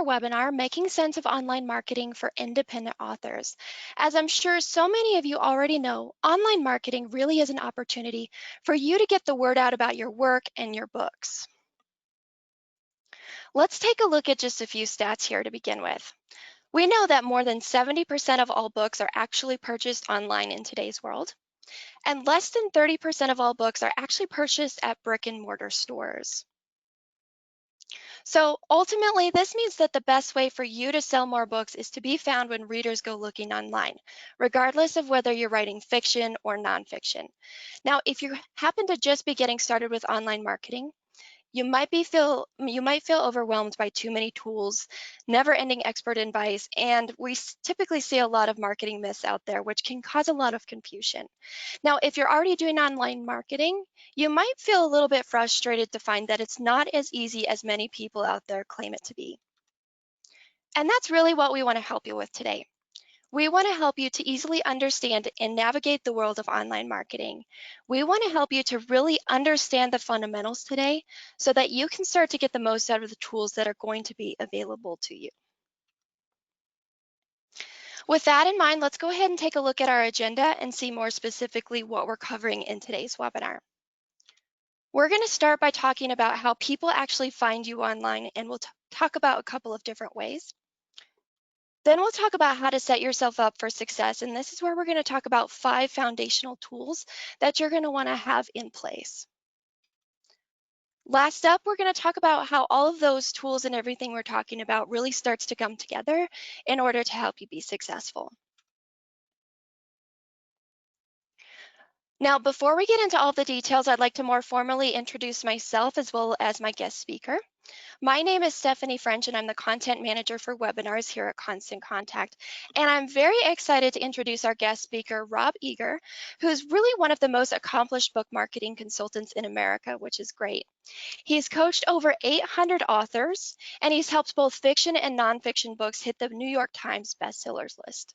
our webinar, Making Sense of Online Marketing for Independent Authors. As I'm sure so many of you already know, online marketing really is an opportunity for you to get the word out about your work and your books. Let's take a look at just a few stats here to begin with. We know that more than 70% of all books are actually purchased online in today's world, and less than 30% of all books are actually purchased at brick and mortar stores. So ultimately, this means that the best way for you to sell more books is to be found when readers go looking online, regardless of whether you're writing fiction or nonfiction. Now, if you happen to just be getting started with online marketing, you might feel overwhelmed by too many tools, never-ending expert advice, and we typically see a lot of marketing myths out there, which can cause a lot of confusion. Now, if you're already doing online marketing, you might feel a little bit frustrated to find that it's not as easy as many people out there claim it to be. And that's really what we want to help you with today. We want to help you to easily understand and navigate the world of online marketing. We want to help you to really understand the fundamentals today so that you can start to get the most out of the tools that are going to be available to you. With that in mind, let's go ahead and take a look at our agenda and see more specifically what we're covering in today's webinar. We're going to start by talking about how people actually find you online, and we'll talk about a couple of different ways. Then we'll talk about how to set yourself up for success, and this is where we're going to talk about 5 foundational tools that you're going to want to have in place. Last up, we're going to talk about how all of those tools and everything we're talking about really starts to come together in order to help you be successful. Now, before we get into all the details, I'd like to more formally introduce myself as well as my guest speaker. My name is Stephanie French, and I'm the content manager for webinars here at Constant Contact. And I'm very excited to introduce our guest speaker, Rob Eagar, who's really one of the most accomplished book marketing consultants in America, which is great. He's coached over 800 authors, and he's helped both fiction and nonfiction books hit the New York Times bestsellers list.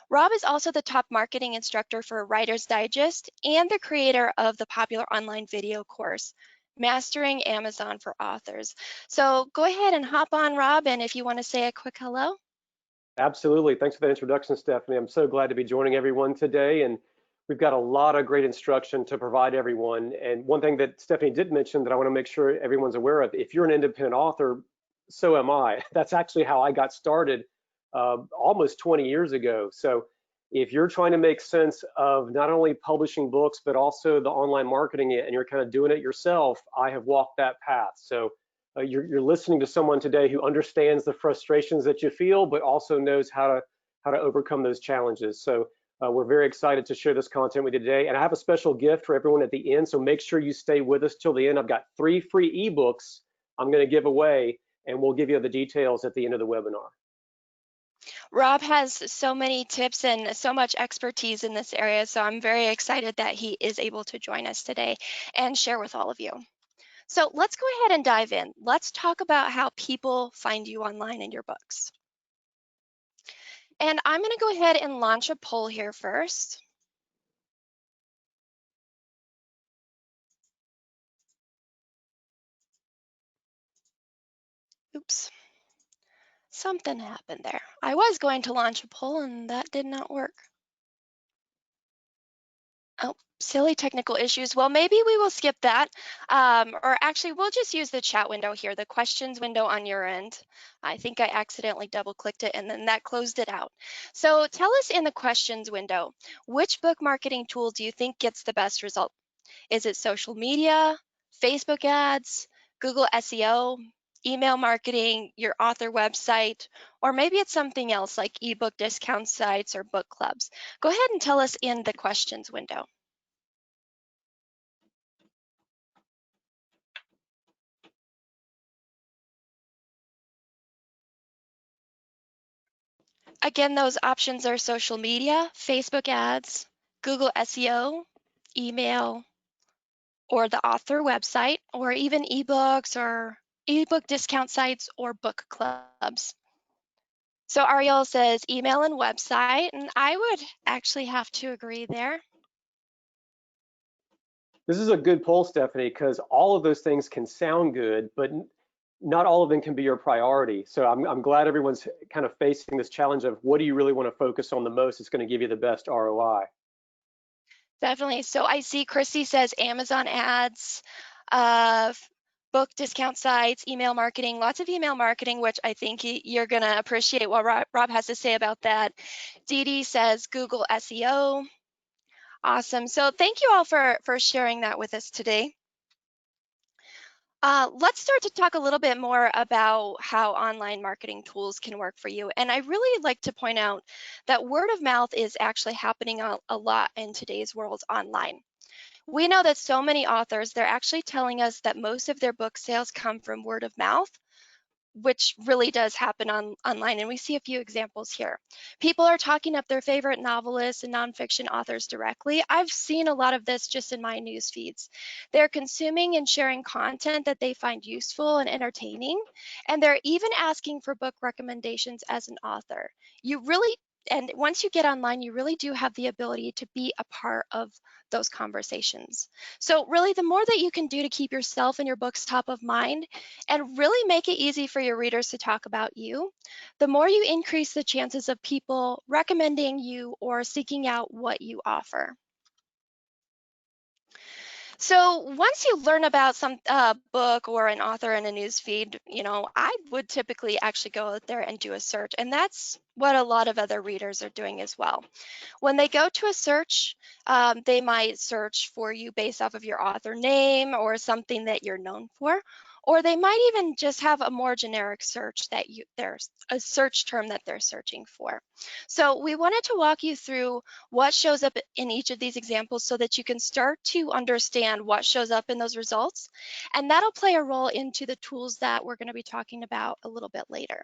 Rob is also the top marketing instructor for Writer's Digest and the creator of the popular online video course, Mastering Amazon for Authors. So go ahead and hop on, Rob, and if you want to say a quick hello. Absolutely. Thanks for that introduction, Stephanie. I'm so glad to be joining everyone today, and we've got a lot of great instruction to provide everyone. And one thing that Stephanie did mention that I want to make sure everyone's aware of, if you're an independent author, so am I. That's actually how I got started almost 20 years ago. So if you're trying to make sense of not only publishing books, but also the online marketing and you're kind of doing it yourself, I have walked that path. So you're listening to someone today who understands the frustrations that you feel, but also knows how to overcome those challenges. So we're very excited to share this content with you today. And I have a special gift for everyone at the end, so make sure you stay with us till the end. I've got 3 free ebooks I'm going to give away, and we'll give you the details at the end of the webinar. Rob has so many tips and so much expertise in this area, so I'm very excited that he is able to join us today and share with all of you. So let's go ahead and dive in. Let's talk about how people find you online in your books. And I'm going to go ahead and launch a poll here first. Oops, something happened there. I was going to launch a poll and that did not work. Oh, silly technical issues. Well, maybe we will skip that. Or actually, we'll just use the chat window here, the questions window on your end. I think I accidentally double-clicked it and then that closed it out. So tell us in the questions window, which book marketing tool do you think gets the best result? Is it social media, Facebook ads, Google SEO, email marketing, your author website, or maybe it's something else like ebook discount sites or book clubs? Go ahead and tell us in the questions window. Again, those options are social media, Facebook ads, Google SEO, email, or the author website, or even ebooks or ebook discount sites or book clubs. So Ariel says email and website, and I would actually have to agree there. This is a good poll, Stephanie, because all of those things can sound good, but not all of them can be your priority. So I'm glad everyone's kind of facing this challenge of what do you really want to focus on the most that's going to give you the best ROI. Definitely. So I see Christy says Amazon ads, uh, book discount sites, email marketing, lots of email marketing, which I think you're going to appreciate what Rob has to say about that. Dee Dee says Google SEO. Awesome. So thank you all for sharing that with us today. Let's start to talk a little bit more about how online marketing tools can work for you. And I really like to point out that word of mouth is actually happening a lot in today's world online. We know that so many authors, they're actually telling us that most of their book sales come from word of mouth, which really does happen online. And we see a few examples here. People are talking up their favorite novelists and nonfiction authors directly. I've seen a lot of this just in my news feeds. They're consuming and sharing content that they find useful and entertaining. And they're even asking for book recommendations as an author. And once you get online, you really do have the ability to be a part of those conversations. So really, the more that you can do to keep yourself and your books top of mind, and really make it easy for your readers to talk about you, the more you increase the chances of people recommending you or seeking out what you offer. So once you learn about some book or an author in a news feed, I would typically actually go out there and do a search. And that's what a lot of other readers are doing as well. When they go to a search, they might search for you based off of your author name or something that you're known for, or they might even just have a more generic search there's a search term that they're searching for. So we wanted to walk you through what shows up in each of these examples so that you can start to understand what shows up in those results, and that'll play a role into the tools that we're going to be talking about a little bit later.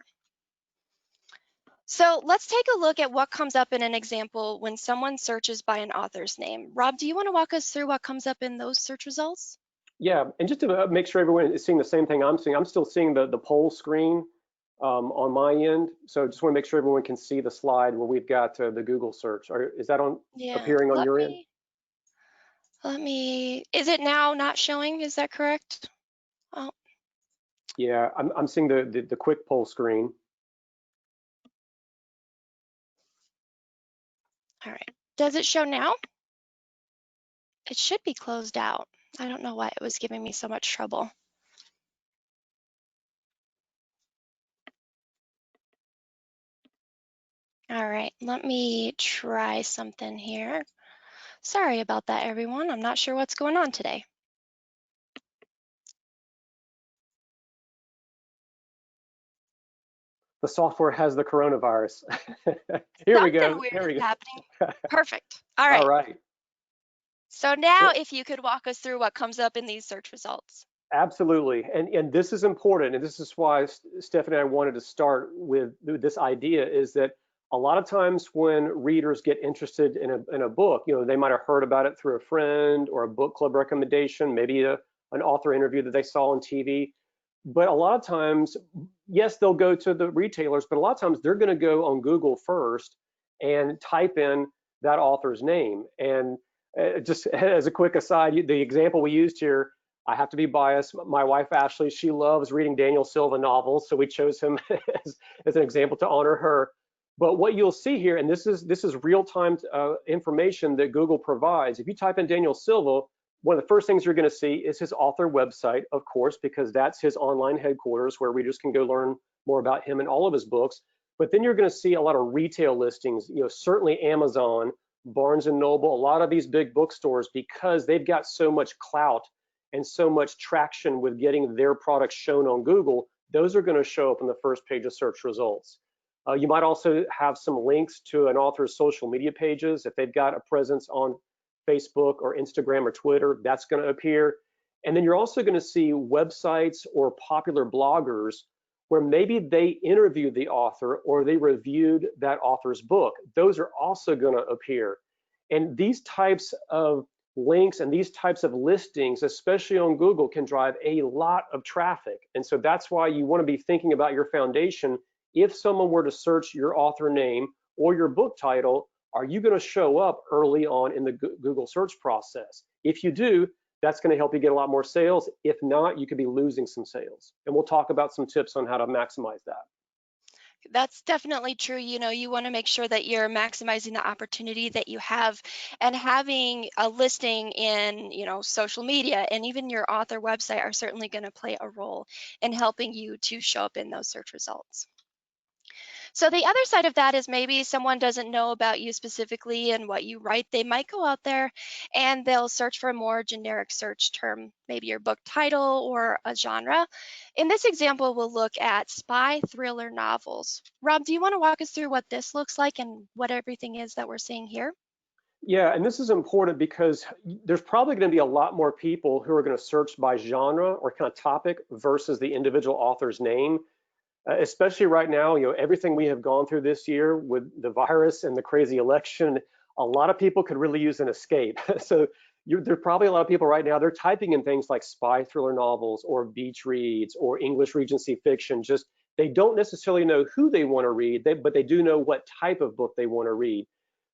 So let's take a look at what comes up in an example when someone searches by an author's name. Rob, do you want to walk us through what comes up in those search results? Yeah, and just to make sure everyone is seeing the same thing I'm seeing, I'm still seeing the poll screen on my end. So just want to make sure everyone can see the slide where we've got the Google search. Is that on Yeah, appearing on your end? is it now not showing? Is that correct? Oh, Yeah, I'm seeing the quick poll screen. all right. Does it show now? It should be closed out. I don't know why it was giving me so much trouble. All right, let me try something here. Sorry about that, everyone. I'm not sure what's going on today. The software has the coronavirus. Here we Something go. weird Here is we happening. go. Perfect. All All right. right. So now Well, if you could walk us through what comes up in these search results. absolutely. And this is important. And this is why Stephanie and I wanted to start with this idea is that a lot of times when readers get interested in a book, they might have heard about it through a friend or a book club recommendation, maybe an author interview that they saw on TV. But a lot of times, yes, they'll go to the retailers, but a lot of times they're going to go on Google first and type in that author's name. And just as a quick aside, the example we used here, I have to be biased. My wife, Ashley, she loves reading Daniel Silva novels, so we chose him as an example to honor her. But what you'll see here, and this is real-time information that Google provides. If you type in Daniel Silva, one of the first things you're going to see is his author website, of course, because that's his online headquarters where readers can go learn more about him and all of his books. But then you're going to see a lot of retail listings, certainly Amazon, Barnes and Noble, a lot of these big bookstores, because they've got so much clout and so much traction with getting their products shown on Google. Those are going to show up in the first page of search results. You might also have some links to an author's social media pages. If they've got a presence on Facebook or Instagram or Twitter, that's going to appear. And then you're also going to see websites or popular bloggers where maybe they interviewed the author or they reviewed that author's book. Those are also going to appear. And these types of links and these types of listings, especially on Google, can drive a lot of traffic. And so that's why you want to be thinking about your foundation. If someone were to search your author name or your book title, are you going to show up early on in the Google search process? If you do, that's going to help you get a lot more sales. If not, you could be losing some sales. And we'll talk about some tips on how to maximize that. That's definitely true. You want to make sure that you're maximizing the opportunity that you have, and having a listing in, social media and even your author website are certainly going to play a role in helping you to show up in those search results. So the other side of that is maybe someone doesn't know about you specifically and what you write. They might go out there and they'll search for a more generic search term, maybe your book title or a genre. In this example, we'll look at spy thriller novels. Rob, do you want to walk us through what this looks like and what everything is that we're seeing here? Yeah, and this is important because there's probably going to be a lot more people who are going to search by genre or kind of topic versus the individual author's name. Especially right now, everything we have gone through this year with the virus and the crazy election, a lot of people could really use an escape. So there's probably a lot of people right now, they're typing in things like spy thriller novels or beach reads or English Regency fiction. Just they don't necessarily know who they want to read, but they do know what type of book they want to read.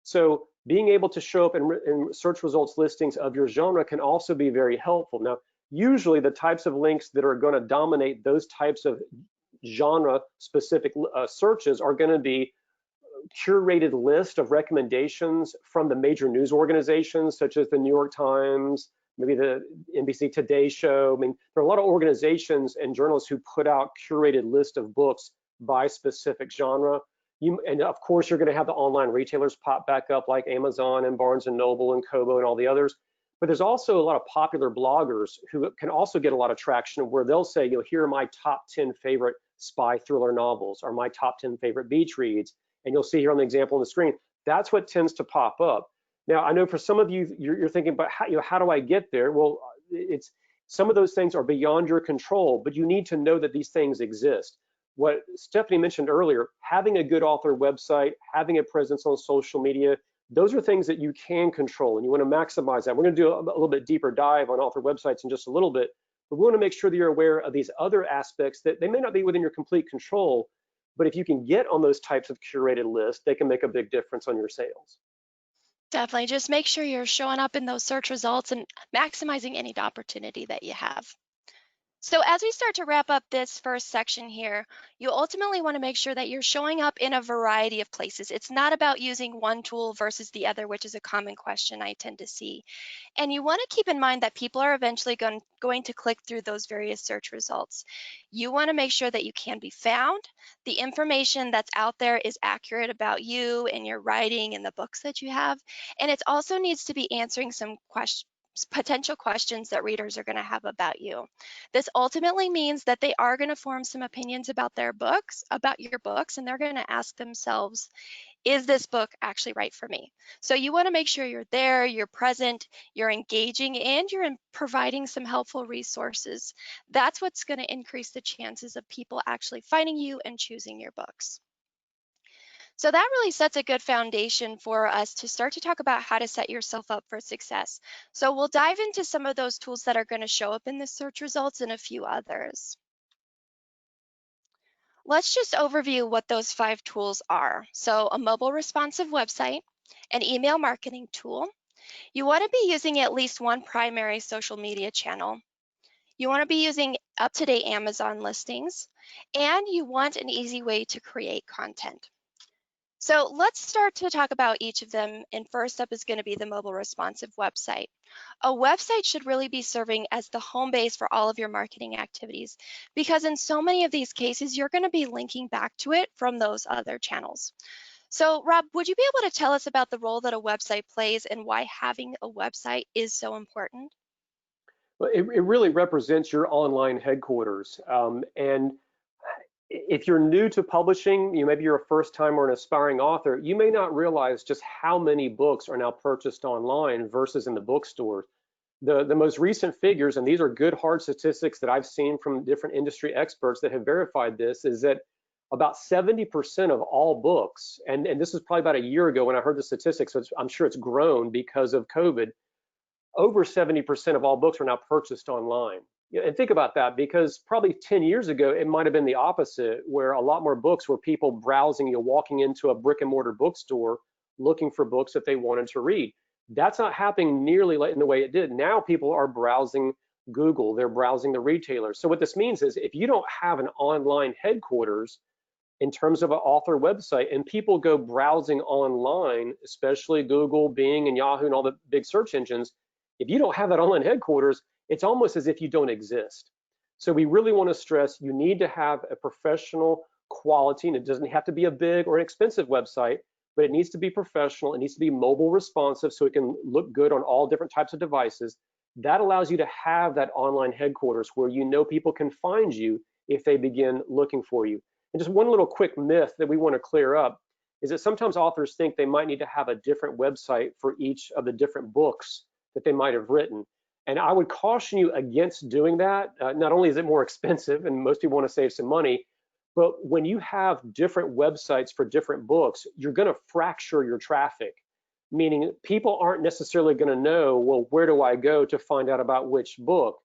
So being able to show up in search results listings of your genre can also be very helpful. Now, usually the types of links that are going to dominate those types of genre specific searches are going to be curated list of recommendations from the major news organizations such as the New York Times, maybe the NBC Today Show. I mean, there are a lot of organizations and journalists who put out curated list of books by specific genre. And of course, you're going to have the online retailers pop back up like Amazon and Barnes and Noble and Kobo and all the others. But there's also a lot of popular bloggers who can also get a lot of traction where they'll say, here are my top 10 favorite spy thriller novels or my top 10 favorite beach reads. And you'll see here on the example on the screen, that's what tends to pop up. Now, I know for some of you, you're thinking, but how do I get there? Well, it's some of those things are beyond your control, but you need to know that these things exist. What Stephanie mentioned earlier, having a good author website, having a presence on social media, those are things that you can control and you want to maximize that. We're going to do a little bit deeper dive on author websites in just a little bit, but we want to make sure that you're aware of these other aspects that they may not be within your complete control, but if you can get on those types of curated lists, they can make a big difference on your sales. Definitely. Just make sure you're showing up in those search results and maximizing any opportunity that you have. So as we start to wrap up this first section here, you ultimately want to make sure that you're showing up in a variety of places. It's not about using one tool versus the other, which is a common question I tend to see. And you want to keep in mind that people are eventually going to click through those various search results. You want to make sure that you can be found. The information that's out there is accurate about you and your writing and the books that you have. And it also needs to be answering some potential questions that readers are going to have about you. This ultimately means that they are going to form some opinions about their books, about your books, and they're going to ask themselves, is this book actually right for me? So you want to make sure you're there, you're present, you're engaging, and you're providing some helpful resources. That's what's going to increase the chances of people actually finding you and choosing your books. So that really sets a good foundation for us to start to talk about how to set yourself up for success. So we'll dive into some of those tools that are going to show up in the search results and a few others. Let's just overview what those 5 tools are. So a mobile responsive website, an email marketing tool. You want to be using at least one primary social media channel. You want to be using up-to-date Amazon listings, and you want an easy way to create content. So let's start to talk about each of them. And first up is going to be the mobile responsive website. A website should really be serving as the home base for all of your marketing activities, because in so many of these cases, you're going to be linking back to it from those other channels. So Rob, would you be able to tell us about the role that a website plays and why having a website is so important? Well, it really represents your online headquarters. And if you're new to publishing, maybe you're a first time or an aspiring author, you may not realize just how many books are now purchased online versus in the bookstore. The most recent figures, and these are good hard statistics that I've seen from different industry experts that have verified this, is that about 70% of all books, and this is probably about a year ago when I heard the statistics, so I'm sure it's grown because of COVID, over 70% of all books are now purchased online. And think about that, because probably 10 years ago, it might have been the opposite, where a lot more books were people browsing, walking into a brick and mortar bookstore looking for books that they wanted to read. That's not happening nearly in the way it did. Now people are browsing Google, they're browsing the retailers. So what this means is if you don't have an online headquarters in terms of an author website and people go browsing online, especially Google, Bing, and Yahoo and all the big search engines, if you don't have that online headquarters, it's almost as if you don't exist. So we really want to stress you need to have a professional quality, and it doesn't have to be a big or an expensive website, but it needs to be professional. It needs to be mobile responsive so it can look good on all different types of devices. That allows you to have that online headquarters where you know people can find you if they begin looking for you. And just one little quick myth that we want to clear up is that sometimes authors think they might need to have a different website for each of the different books that they might have written. And I would caution you against doing that. Not only is it more expensive, and most people want to save some money, but when you have different websites for different books, you're going to fracture your traffic, meaning people aren't necessarily going to know, well, where do I go to find out about which book?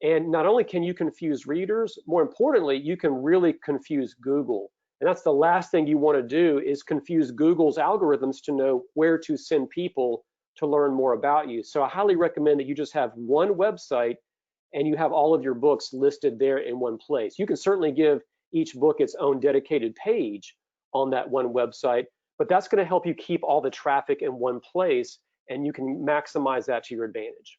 And not only can you confuse readers, more importantly, you can really confuse Google. And that's the last thing you want to do is confuse Google's algorithms to know where to send people to learn more about you. So I highly recommend that you just have one website and you have all of your books listed there in one place. You can certainly give each book its own dedicated page on that one website, but that's going to help you keep all the traffic in one place and you can maximize that to your advantage.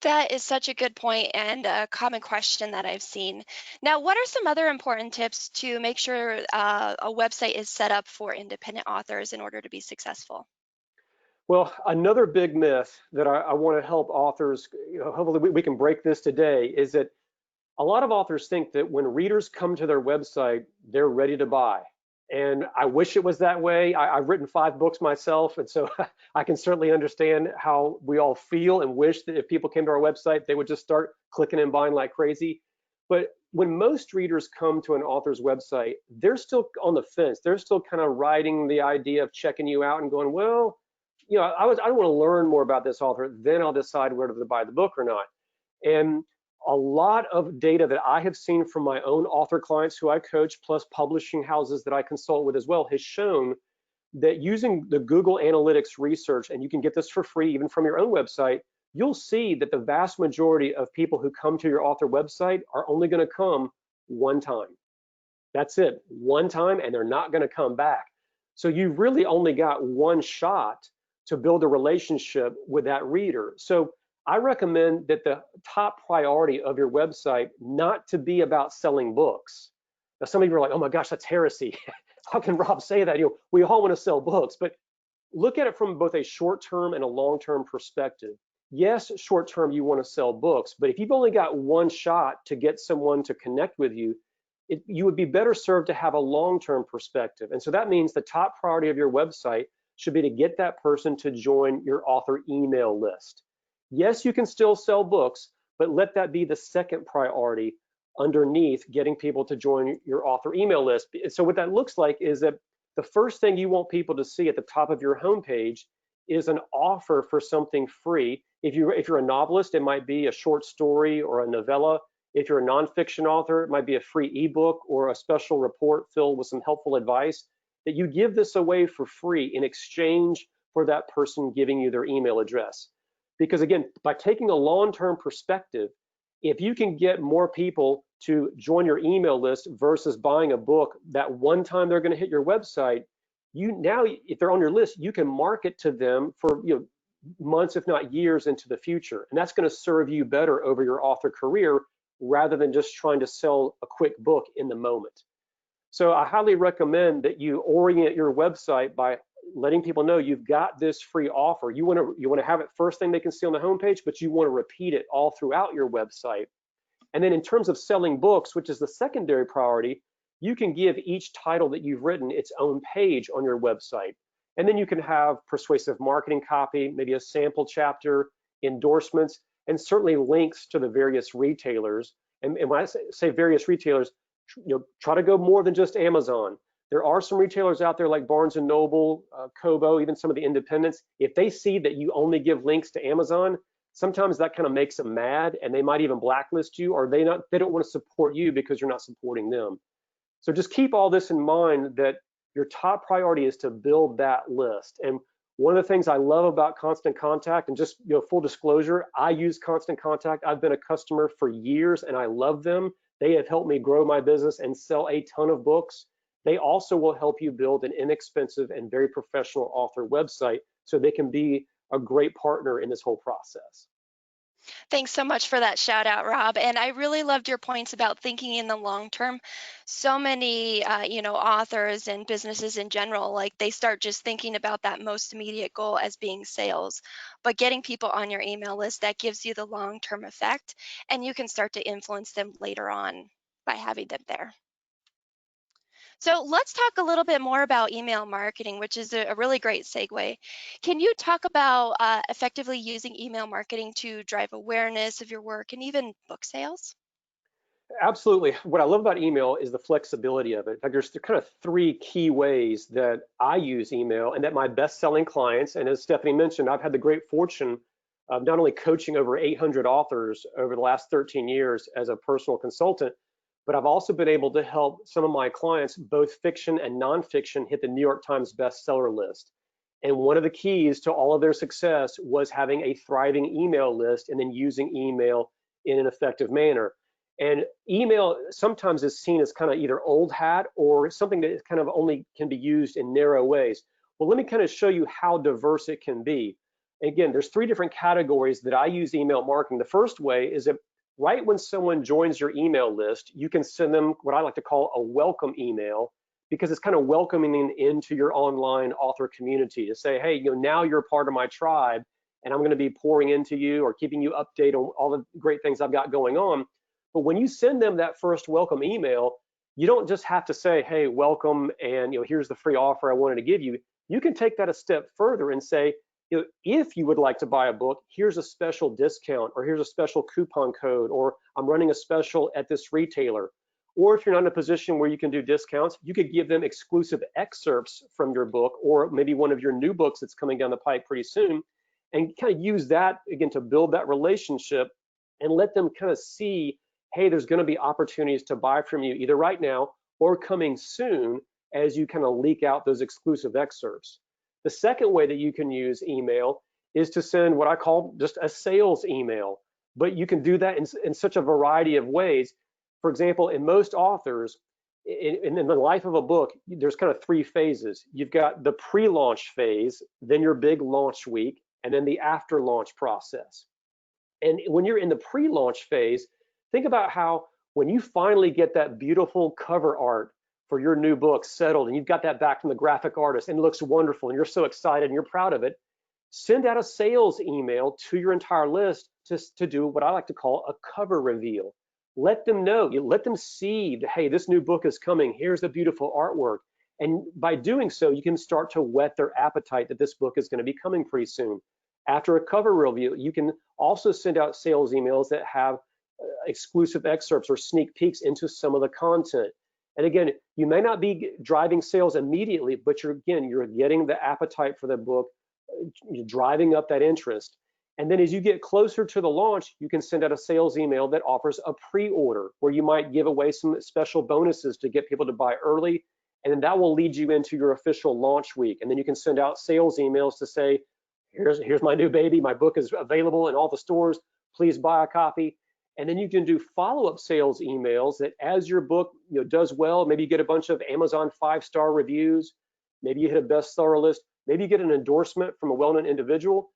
That is such a good point and a common question that I've seen. Now, what are some other important tips to make sure a website is set up for independent authors in order to be successful? Well, another big myth that I want to help authors, hopefully we can break this today, is that a lot of authors think that when readers come to their website, they're ready to buy. And I wish it was that way. I've written 5 books myself, and so I can certainly understand how we all feel and wish that if people came to our website, they would just start clicking and buying like crazy. But when most readers come to an author's website, they're still on the fence. They're still kind of riding the idea of checking you out and going, well, I want to learn more about this author, then I'll decide whether to buy the book or not. And a lot of data that I have seen from my own author clients who I coach, plus publishing houses that I consult with as well, has shown that using the Google Analytics research, and you can get this for free even from your own website, you'll see that the vast majority of people who come to your author website are only going to come one time. That's it, one time, and they're not going to come back. So you've really only got one shot to build a relationship with that reader. So I recommend that the top priority of your website not to be about selling books. Now, some of you are like, oh my gosh, that's heresy. How can Rob say that? We all want to sell books, but look at it from both a short-term and a long-term perspective. Yes, short-term you want to sell books, but if you've only got one shot to get someone to connect with you, you would be better served to have a long-term perspective. And so that means the top priority of your website should be to get that person to join your author email list. Yes, you can still sell books, but let that be the second priority underneath getting people to join your author email list. So what that looks like is that the first thing you want people to see at the top of your homepage is an offer for something free. If you're a novelist, it might be a short story or a novella. If you're a nonfiction author, it might be a free ebook or a special report filled with some helpful advice, that you give this away for free in exchange for that person giving you their email address. Because again, by taking a long-term perspective, if you can get more people to join your email list versus buying a book that one time they're going to hit your website, now, if they're on your list, you can market to them for months, if not years into the future. And that's going to serve you better over your author career rather than just trying to sell a quick book in the moment. So I highly recommend that you orient your website by letting people know you've got this free offer. You want to have it first thing they can see on the homepage, but you want to repeat it all throughout your website. And then in terms of selling books, which is the secondary priority, you can give each title that you've written its own page on your website. And then you can have persuasive marketing copy, maybe a sample chapter, endorsements, and certainly links to the various retailers. And when I say various retailers, try to go more than just Amazon. There are some retailers out there like Barnes and Noble, Kobo, even some of the independents. If they see that you only give links to Amazon, sometimes that kind of makes them mad, and they might even blacklist you, or they don't want to support you because you're not supporting them. So just keep all this in mind, that your top priority is to build that list. And One of the things I love about Constant Contact, and just full disclosure, I use Constant Contact. I've been a customer for years and I love them. They have helped me grow my business and sell a ton of books. They also will help you build an inexpensive and very professional author website so they can be a great partner in this whole process. Thanks so much for that shout out, Rob. And I really loved your points about thinking in the long term. So many, authors and businesses in general, like they start just thinking about that most immediate goal as being sales. But getting people on your email list, that gives you the long term effect, and you can start to influence them later on by having them there. So let's talk a little bit more about email marketing, which is a really great segue. Can you talk about effectively using email marketing to drive awareness of your work and even book sales? Absolutely. What I love about email is the flexibility of it. In fact, there's kind of three key ways that I use email and that my best-selling clients, and as Stephanie mentioned, I've had the great fortune of not only coaching over 800 authors over the last 13 years as a personal consultant, but I've also been able to help some of my clients, both fiction and nonfiction, hit the New York Times bestseller list. And one of the keys to all of their success was having a thriving email list and then using email in an effective manner. And email sometimes is seen as kind of either old hat or something that kind of only can be used in narrow ways. Well, let me kind of show you how diverse it can be. Again, there's three different categories that I use email marketing. The first way is that right when someone joins your email list, you can send them what I like to call a welcome email, because it's kind of welcoming them into your online author community to say, hey, now you're a part of my tribe, and I'm going to be pouring into you or keeping you updated on all the great things I've got going on. But when you send them that first welcome email, you don't just have to say, hey, welcome, and here's the free offer I wanted to give you. You can take that a step further and say, if you would like to buy a book, here's a special discount, or here's a special coupon code, or I'm running a special at this retailer. Or if you're not in a position where you can do discounts, you could give them exclusive excerpts from your book, or maybe one of your new books that's coming down the pike pretty soon, and kind of use that again to build that relationship and let them kind of see, hey, there's going to be opportunities to buy from you either right now or coming soon as you kind of leak out those exclusive excerpts. The second way that you can use email is to send what I call just a sales email, but you can do that in such a variety of ways. For example, in most authors, in the life of a book, there's kind of three phases. You've got the pre-launch phase, then your big launch week, and then the after-launch process. And when you're in the pre-launch phase, think about how when you finally get that beautiful cover art for your new book settled and you've got that back from the graphic artist and it looks wonderful and you're so excited and you're proud of it, send out a sales email to your entire list to do what I like to call a cover reveal. Let them know, let them see that, hey, this new book is coming, here's the beautiful artwork. And by doing so, you can start to whet their appetite that this book is going to be coming pretty soon. After a cover review, you can also send out sales emails that have exclusive excerpts or sneak peeks into some of the content. And again, you may not be driving sales immediately, but you're getting the appetite for the book, you're driving up that interest. And then as you get closer to the launch, you can send out a sales email that offers a pre-order where you might give away some special bonuses to get people to buy early. And then that will lead you into your official launch week. And then you can send out sales emails to say, here's my new baby, my book is available in all the stores, please buy a copy. And then you can do follow-up sales emails that as your book does well, maybe you get a bunch of Amazon 5-star reviews, maybe you hit a bestseller list, maybe you get an endorsement from a well-known individual.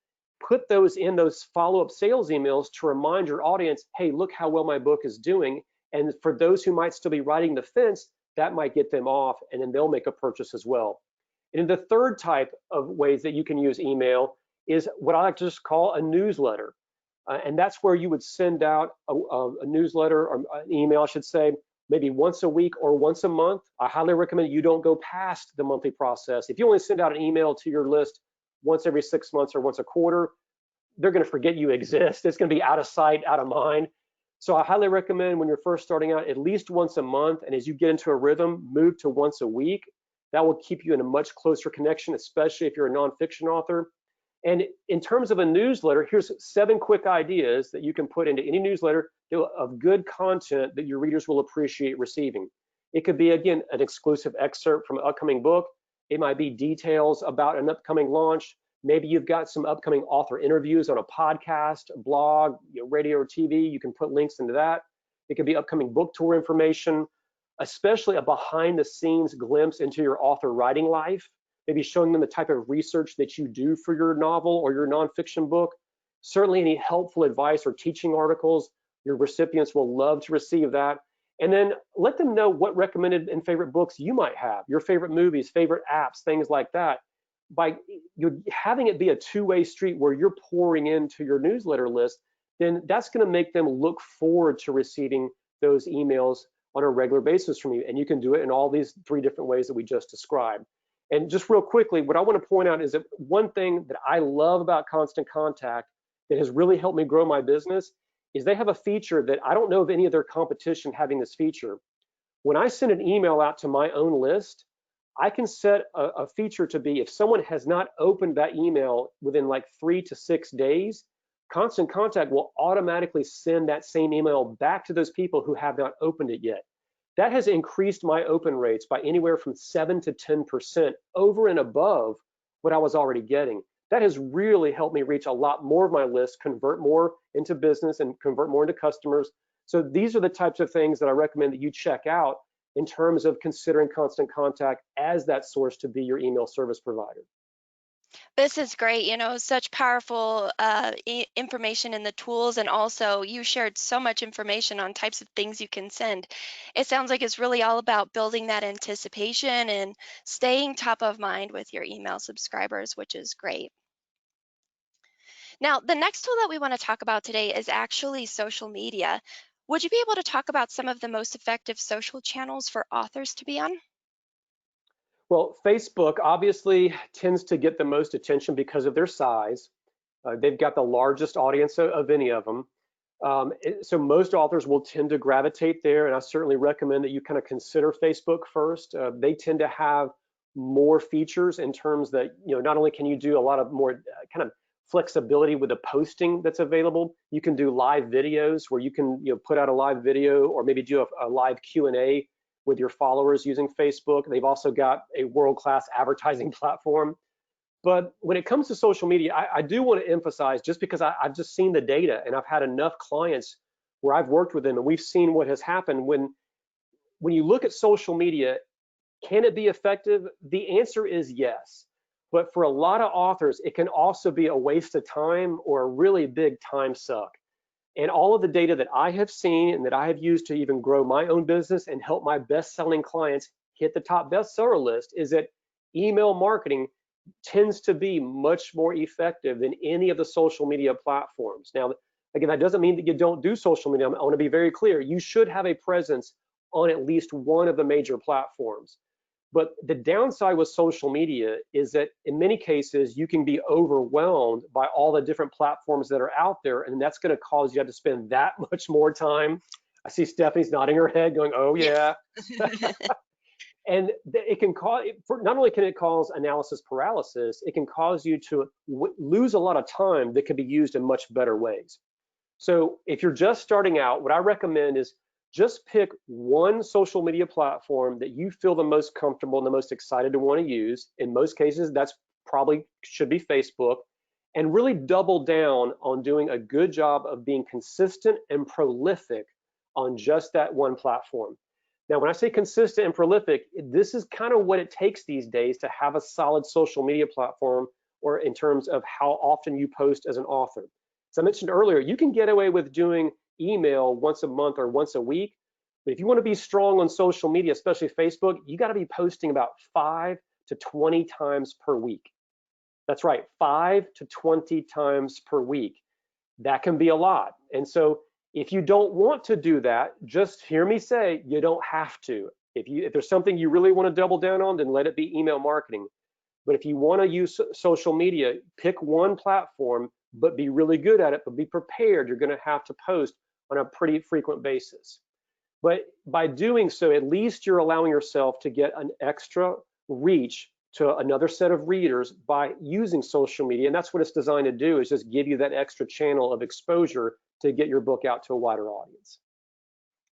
Put those in those follow-up sales emails to remind your audience, hey, look how well my book is doing. And for those who might still be riding the fence, that might get them off, and then they'll make a purchase as well. And the third type of ways that you can use email is what I like to just call a newsletter. And that's where you would send out a newsletter or an email, I should say, maybe once a week or once a month. I highly recommend you don't go past the monthly process. If you only send out an email to your list once every 6 months or once a quarter, they're going to forget you exist. It's going to be out of sight, out of mind. So I highly recommend when you're first starting out, at least once a month. And as you get into a rhythm, move to once a week. That will keep you in a much closer connection, especially if you're a nonfiction author. And in terms of a newsletter, here's 7 quick ideas that you can put into any newsletter of good content that your readers will appreciate receiving. It could be, again, an exclusive excerpt from an upcoming book. It might be details about an upcoming launch, Maybe you've got some upcoming author interviews on a podcast, a blog, radio or TV. You can put links into that. It could be upcoming book tour information, especially a behind the scenes glimpse into your author writing life, maybe showing them the type of research that you do for your novel or your nonfiction book. Certainly any helpful advice or teaching articles, your recipients will love to receive that. And then let them know what recommended and favorite books you might have, your favorite movies, favorite apps, things like that. By you having it be a two-way street where you're pouring into your newsletter list, then that's going to make them look forward to receiving those emails on a regular basis from you. And you can do it in all these three different ways that we just described. And just real quickly, what I want to point out is that one thing that I love about Constant Contact that has really helped me grow my business is they have a feature that I don't know of any of their competition having this feature. When I send an email out to my own list, I can set a feature to be if someone has not opened that email within like 3 to 6 days, Constant Contact will automatically send that same email back to those people who have not opened it yet. That has increased my open rates by anywhere from 7 to 10% over and above what I was already getting. That has really helped me reach a lot more of my list, convert more into business and convert more into customers. So these are the types of things that I recommend that you check out in terms of considering Constant Contact as that source to be your email service provider. This is great, such powerful information in the tools, and also you shared so much information on types of things you can send. It sounds like it's really all about building that anticipation and staying top of mind with your email subscribers, which is great. Now, the next tool that we want to talk about today is actually social media. Would you be able to talk about some of the most effective social channels for authors to be on? Well, Facebook obviously tends to get the most attention because of their size. They've got the largest audience of any of them. So most authors will tend to gravitate there, and I certainly recommend that you kind of consider Facebook first. They tend to have more features in terms that, not only can you do a lot of more kind of flexibility with the posting that's available, you can do live videos where you can, put out a live video or maybe do a live Q&A with your followers using Facebook. They've also got a world-class advertising platform. But when it comes to social media, I do want to emphasize, just because I've just seen the data and I've had enough clients where I've worked with them and we've seen what has happened when you look at social media, can it be effective? The answer is yes. But for a lot of authors, it can also be a waste of time or a really big time suck. And all of the data that I have seen and that I have used to even grow my own business and help my best-selling clients hit the top bestseller list is that email marketing tends to be much more effective than any of the social media platforms. Now, again, that doesn't mean that you don't do social media. I want to be very clear. You should have a presence on at least one of the major platforms. But the downside with social media is that in many cases, you can be overwhelmed by all the different platforms that are out there, and that's going to cause you to have to spend that much more time. I see Stephanie's nodding her head going, oh yeah. And it can cause, not only can it cause analysis paralysis, it can cause you to lose a lot of time that could be used in much better ways. So if you're just starting out, what I recommend is just pick one social media platform that you feel the most comfortable and the most excited to want to use. In most cases, that's probably should be Facebook, and really double down on doing a good job of being consistent and prolific on just that one platform. Now, when I say consistent and prolific, this is kind of what it takes these days to have a solid social media platform, or in terms of how often you post as an author. As I mentioned earlier, you can get away with doing email once a month or once a week, but if you want to be strong on social media, especially Facebook, you got to be posting about 5 to 20 times per week. That's right, 5 to 20 times per week. That can be a lot. And so if you don't want to do that, just hear me say you don't have to. If there's something you really want to double down on, then let it be email marketing. But if you want to use social media, pick one platform, but be really good at it, but be prepared. You're going to have to post on a pretty frequent basis. But by doing so, at least you're allowing yourself to get an extra reach to another set of readers by using social media. And that's what it's designed to do, is just give you that extra channel of exposure to get your book out to a wider audience.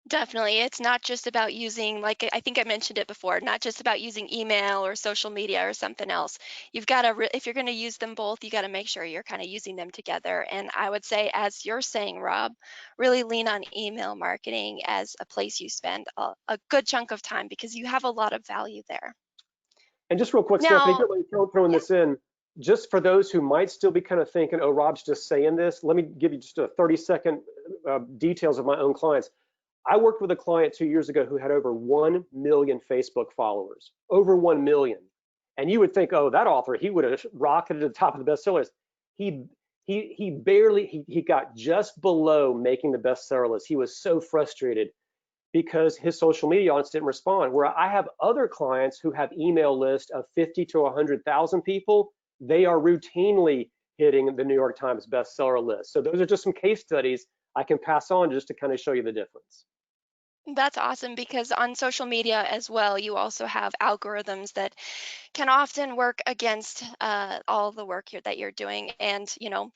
Definitely. It's not just about using, like I think I mentioned it before, not just about using email or social media or something else. You've got to, if you're going to use them both, you got to make sure you're kind of using them together. And I would say, as you're saying, Rob, really lean on email marketing as a place you spend a good chunk of time because you have a lot of value there. And just real quick, Stephanie, if you Now, don't mind throwing yeah, this in, just for those who might still be kind of thinking, oh, Rob's just saying this, let me give you just a 30-second details of my own clients. I worked with a client 2 years ago who had over 1 million Facebook followers, over 1 million. And you would think, oh, that author, he would have rocketed to the top of the bestsellers. He he barely he got just below making the bestseller list. He was so frustrated because his social media audience didn't respond. Where I have other clients who have email lists of 50 to 100,000 people, they are routinely hitting the New York Times bestseller list. So those are just some case studies I can pass on just to kind of show you the difference. that's awesome because on social media as well, you also have algorithms that can often work against all of the work that you're doing. And,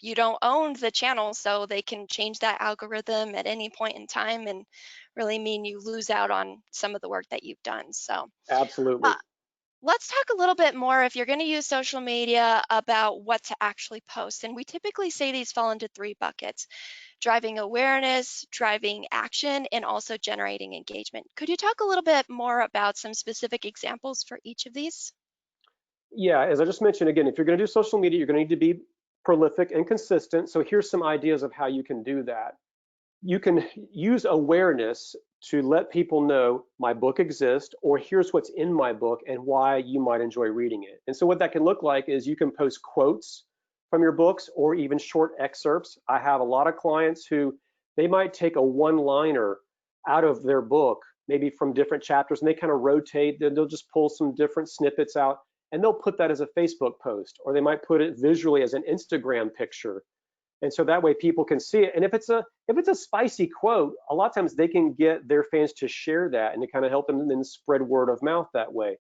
you don't own the channel, so they can change that algorithm at any point in time and really mean you lose out on some of the work that you've done. So, uh, Absolutely. let's talk a little bit more if you're going to use social media about what to actually post. And we typically say these fall into three buckets: driving awareness, driving action, and also generating engagement. Could you talk a little bit more about some specific examples for each of these? Yeah, as I just mentioned, again, if you're going to do social media, you're going to need to be prolific and consistent. So here's some ideas of how you can do that. You can use awareness to let people know my book exists, or here's what's in my book and why you might enjoy reading it. And so what that can look like is you can post quotes from your books or even short excerpts. I have a lot of clients who they might take a one-liner out of their book, maybe from different chapters, and they kind of rotate. They'll just pull some different snippets out and they'll put that as a Facebook post, or they might put it visually as an Instagram picture, and so that way people can see it. And if it's a spicy quote, a lot of times they can get their fans to share that and to kind of help them then spread word of mouth that way.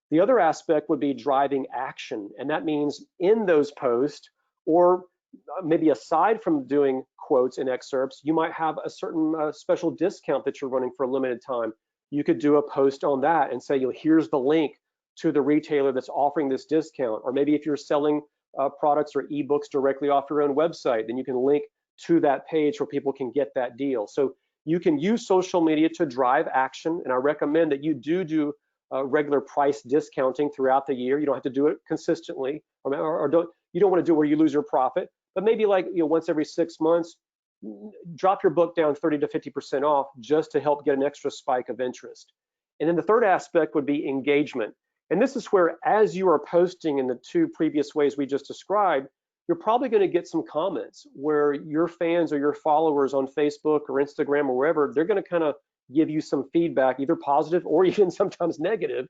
The other aspect would be driving action, and that means in those posts, or maybe aside from doing quotes and excerpts, you might have a certain special discount that you're running for a limited time. You could do a post on that and say, here's the link to the retailer that's offering this discount. Or maybe if you're selling products or ebooks directly off your own website, then you can link to that page where people can get that deal. So you can use social media to drive action, and I recommend that you do regular price discounting throughout the year. You don't have to do it consistently, or don't you don't want to do it where you lose your profit, but maybe like once every 6 months, drop your book down 30 to 50% off just to help get an extra spike of interest. And then the third aspect would be engagement. And this is where, as you are posting in the two previous ways we just described, you're probably going to get some comments where your fans or your followers on Facebook or Instagram or wherever, they're going to kind of give you some feedback, either positive or even sometimes negative.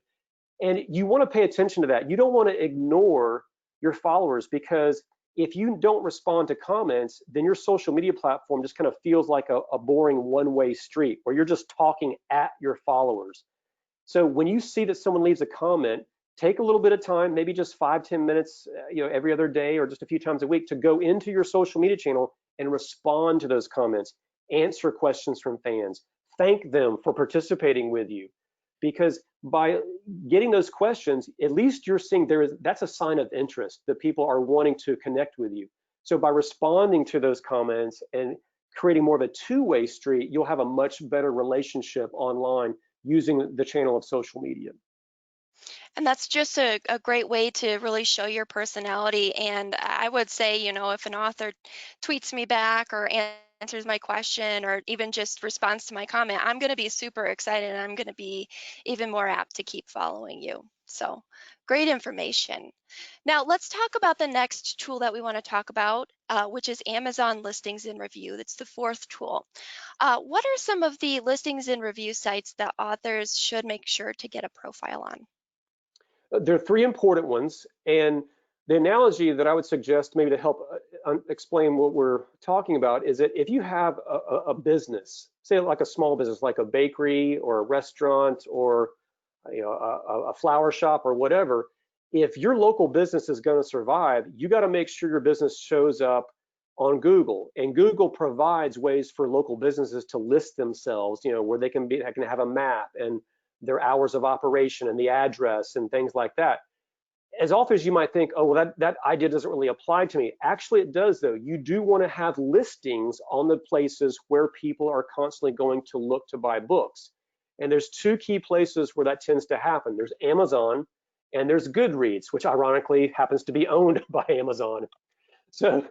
And you want to pay attention to that. You don't want to ignore your followers, because if you don't respond to comments, then your social media platform just kind of feels like a boring one-way street where you're just talking at your followers. So when you see that someone leaves a comment, take a little bit of time, maybe just 5, 10 minutes, every other day or just a few times a week, to go into your social media channel and respond to those comments, answer questions from fans, thank them for participating with you. Because by getting those questions, at least you're seeing that's a sign of interest that people are wanting to connect with you. So by responding to those comments and creating more of a two-way street, you'll have a much better relationship online using the channel of social media. And that's just a great way to really show your personality. And I would say, if an author tweets me back or answers my question or even just responds to my comment, I'm going to be super excited and I'm going to be even more apt to keep following you. So great information. Now let's talk about the next tool that we want to talk about, which is Amazon Listings and Review. That's the fourth tool. What are some of the listings and review sites that authors should make sure to get a profile on? There are three important ones, and the analogy that I would suggest, maybe to help explain what we're talking about, is that if you have a business, say like a small business, like a bakery or a restaurant or a flower shop or whatever, if your local business is going to survive, you got to make sure your business shows up on Google, and Google provides ways for local businesses to list themselves, where they can have a map and their hours of operation and the address and things like that. As authors, you might think, oh, well, that idea doesn't really apply to me. Actually, it does, though. You do want to have listings on the places where people are constantly going to look to buy books. And there's two key places where that tends to happen. There's Amazon and there's Goodreads, which ironically happens to be owned by Amazon. So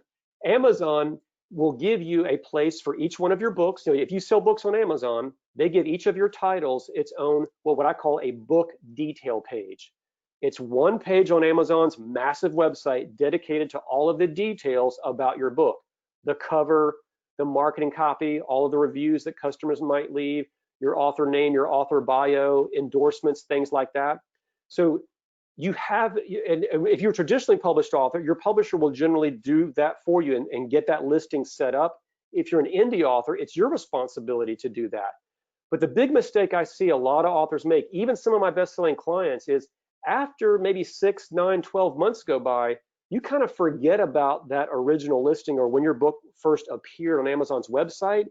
Amazon will give you a place for each one of your books. If you sell books on Amazon, they give each of your titles its own, well, what I call a book detail page. It's one page on Amazon's massive website dedicated to all of the details about your book, the cover, the marketing copy, all of the reviews that customers might leave, your author name, your author bio, endorsements, things like that. So you have, and if you're a traditionally published author, your publisher will generally do that for you and get that listing set up. If you're an indie author, it's your responsibility to do that. But the big mistake I see a lot of authors make, even some of my best-selling clients, is after maybe 6, 9, 12 months go by, you kind of forget about that original listing or when your book first appeared on Amazon's website,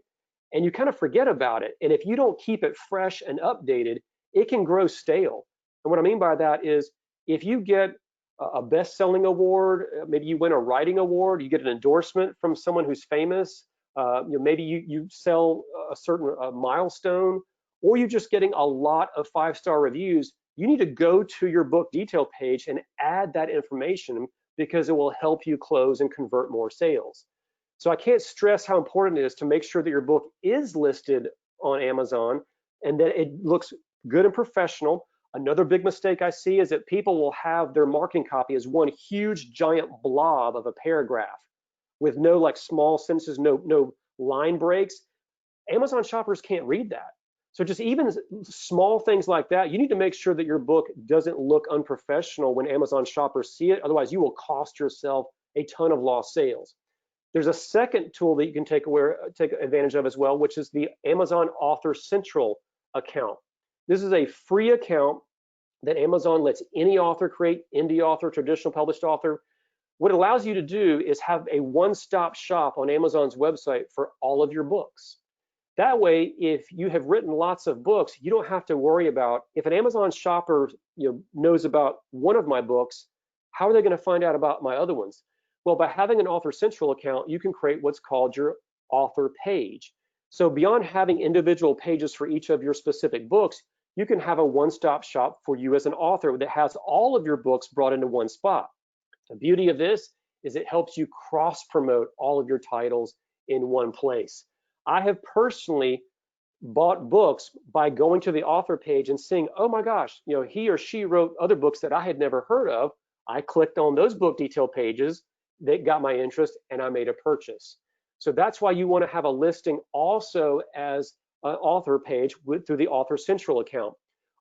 and you kind of forget about it. And if you don't keep it fresh and updated, it can grow stale. And what I mean by that is if you get a best-selling award, maybe you win a writing award, you get an endorsement from someone who's famous, maybe you sell a certain milestone, or you're just getting a lot of 5-star reviews, you need to go to your book detail page and add that information because it will help you close and convert more sales. So I can't stress how important it is to make sure that your book is listed on Amazon and that it looks good and professional. Another big mistake I see is that people will have their marketing copy as one huge giant blob of a paragraph with no like small sentences, no line breaks. Amazon shoppers can't read that. So just even small things like that, you need to make sure that your book doesn't look unprofessional when Amazon shoppers see it. Otherwise, you will cost yourself a ton of lost sales. There's a second tool that you can take advantage of as well, which is the Amazon Author Central account. This is a free account that Amazon lets any author create, indie author, traditional published author. What it allows you to do is have a one-stop shop on Amazon's website for all of your books. That way, if you have written lots of books, you don't have to worry about if an Amazon shopper knows about one of my books, how are they going to find out about my other ones? Well, by having an Author Central account, you can create what's called your author page. So beyond having individual pages for each of your specific books, you can have a one-stop shop for you as an author that has all of your books brought into one spot. The beauty of this is it helps you cross-promote all of your titles in one place. I have personally bought books by going to the author page and seeing, oh my gosh, he or she wrote other books that I had never heard of. I clicked on those book detail pages that got my interest and I made a purchase. So that's why you want to have a listing also as an author page through the Author Central account.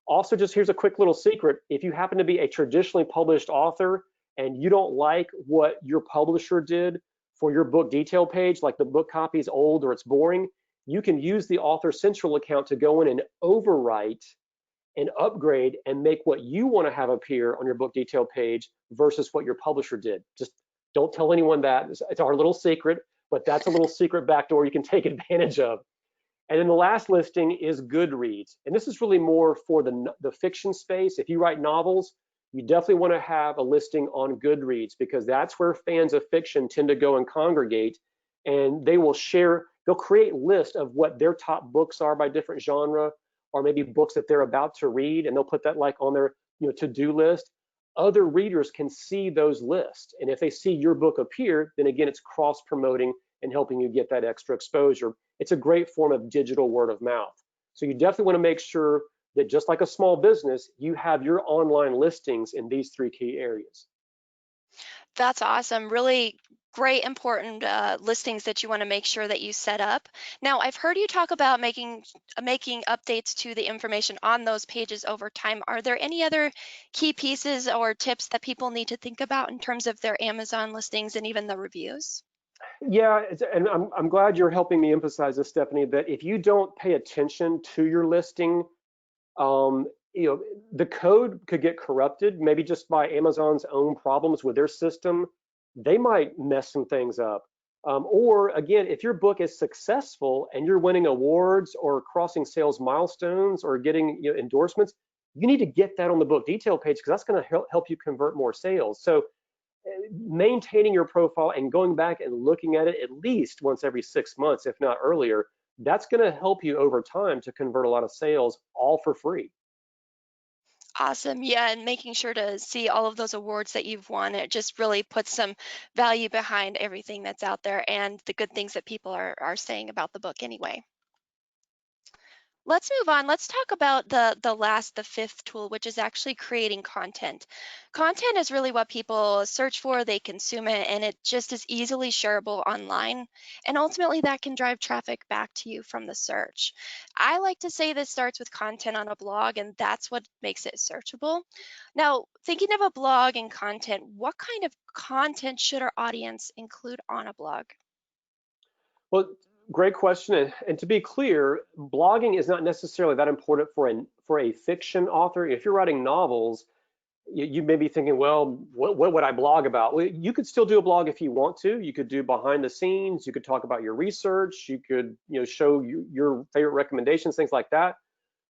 Also, just here's a quick little secret. If you happen to be a traditionally published author and you don't like what your publisher did for your book detail page, like the book copy is old or it's boring, you can use the Author Central account to go in and overwrite and upgrade and make what you want to have appear on your book detail page versus what your publisher did. Just don't tell anyone that. It's our little secret, but that's a little secret backdoor you can take advantage of. And then the last listing is Goodreads. And this is really more for the fiction space. If you write novels, you definitely want to have a listing on Goodreads because that's where fans of fiction tend to go and congregate, and they will share, they'll create lists of what their top books are by different genre, or maybe books that they're about to read, and they'll put that like on their to-do list. Other readers can see those lists, and if they see your book appear, then again, it's cross-promoting and helping you get that extra exposure. It's a great form of digital word of mouth. So you definitely want to make sure that just like a small business, you have your online listings in these 3 key areas. That's awesome. Really great, important listings that you want to make sure that you set up. Now, I've heard you talk about making updates to the information on those pages over time. Are there any other key pieces or tips that people need to think about in terms of their Amazon listings and even the reviews? Yeah, and I'm glad you're helping me emphasize this, Stephanie, that if you don't pay attention to your listing, um, the code could get corrupted, maybe just by Amazon's own problems with their system. They might mess some things up. Or again, if your book is successful and you're winning awards or crossing sales milestones or getting endorsements, you need to get that on the book detail page because that's going to help you convert more sales. So maintaining your profile and going back and looking at it at least once every 6 months, if not earlier, that's going to help you over time to convert a lot of sales all for free. Awesome. Yeah, and making sure to see all of those awards that you've won, it just really puts some value behind everything that's out there and the good things that people are saying about the book anyway. Let's move on. Let's talk about the fifth tool, which is actually creating content. Content is really what people search for, they consume it, and it just is easily shareable online. And ultimately that can drive traffic back to you from the search. I like to say this starts with content on a blog, and that's what makes it searchable. Now, thinking of a blog and content, what kind of content should our audience include on a blog? Well, great question. And to be clear, blogging is not necessarily that important for a fiction author. If you're writing novels, you may be thinking, well, what would I blog about? Well, you could still do a blog if you want to. You could do behind the scenes. You could talk about your research. You could, show your favorite recommendations, things like that.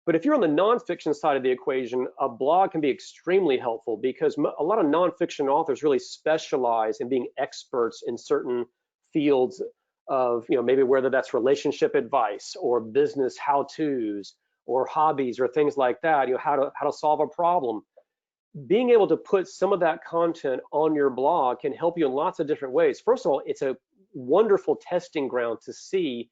But if you're on the nonfiction side of the equation, a blog can be extremely helpful because a lot of nonfiction authors really specialize in being experts in certain fields of, maybe whether that's relationship advice or business how-tos or hobbies or things like that, how to solve a problem. Being able to put some of that content on your blog can help you in lots of different ways. First of all, it's a wonderful testing ground to see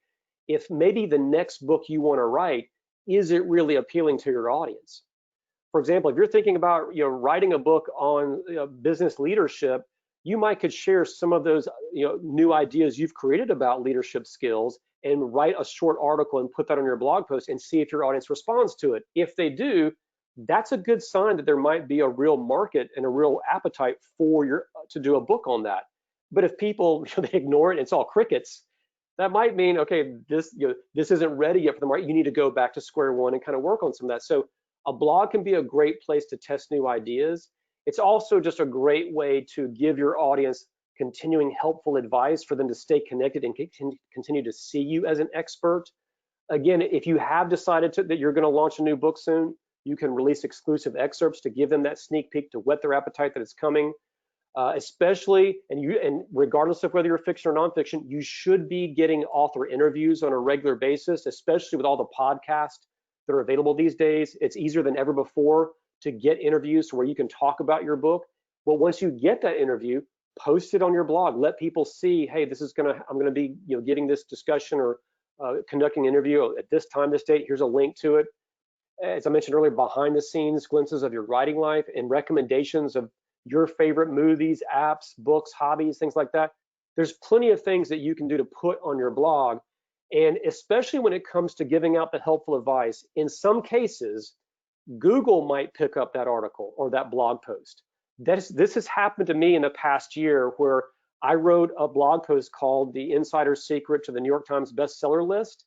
if maybe the next book you want to write, is it really appealing to your audience? For example, if you're thinking about writing a book on business leadership, you might could share some of those new ideas you've created about leadership skills and write a short article and put that on your blog post and see if your audience responds to it. If they do, that's a good sign that there might be a real market and a real appetite for your to do a book on that. But if people they ignore it, it's all crickets. That might mean, okay, this isn't ready yet for the market. You need to go back to square one and kind of work on some of that. So a blog can be a great place to test new ideas. It's also just a great way to give your audience continuing helpful advice for them to stay connected and continue to see you as an expert. Again, if you have decided that you're going to launch a new book soon, you can release exclusive excerpts to give them that sneak peek to whet their appetite that it's coming. Especially, and regardless of whether you're fiction or nonfiction, you should be getting author interviews on a regular basis, especially with all the podcasts that are available these days. It's easier than ever before to get interviews to where you can talk about your book. But once you get that interview, post it on your blog. Let people see, hey, I'm gonna be getting this discussion or conducting an interview at this time, this date. Here's a link to it. As I mentioned earlier, behind the scenes glimpses of your writing life and recommendations of your favorite movies, apps, books, hobbies, things like that. There's plenty of things that you can do to put on your blog. And especially when it comes to giving out the helpful advice, in some cases, Google might pick up that article or that blog post. This has happened to me in the past year where I wrote a blog post called The Insider Secret to the New York Times bestseller list.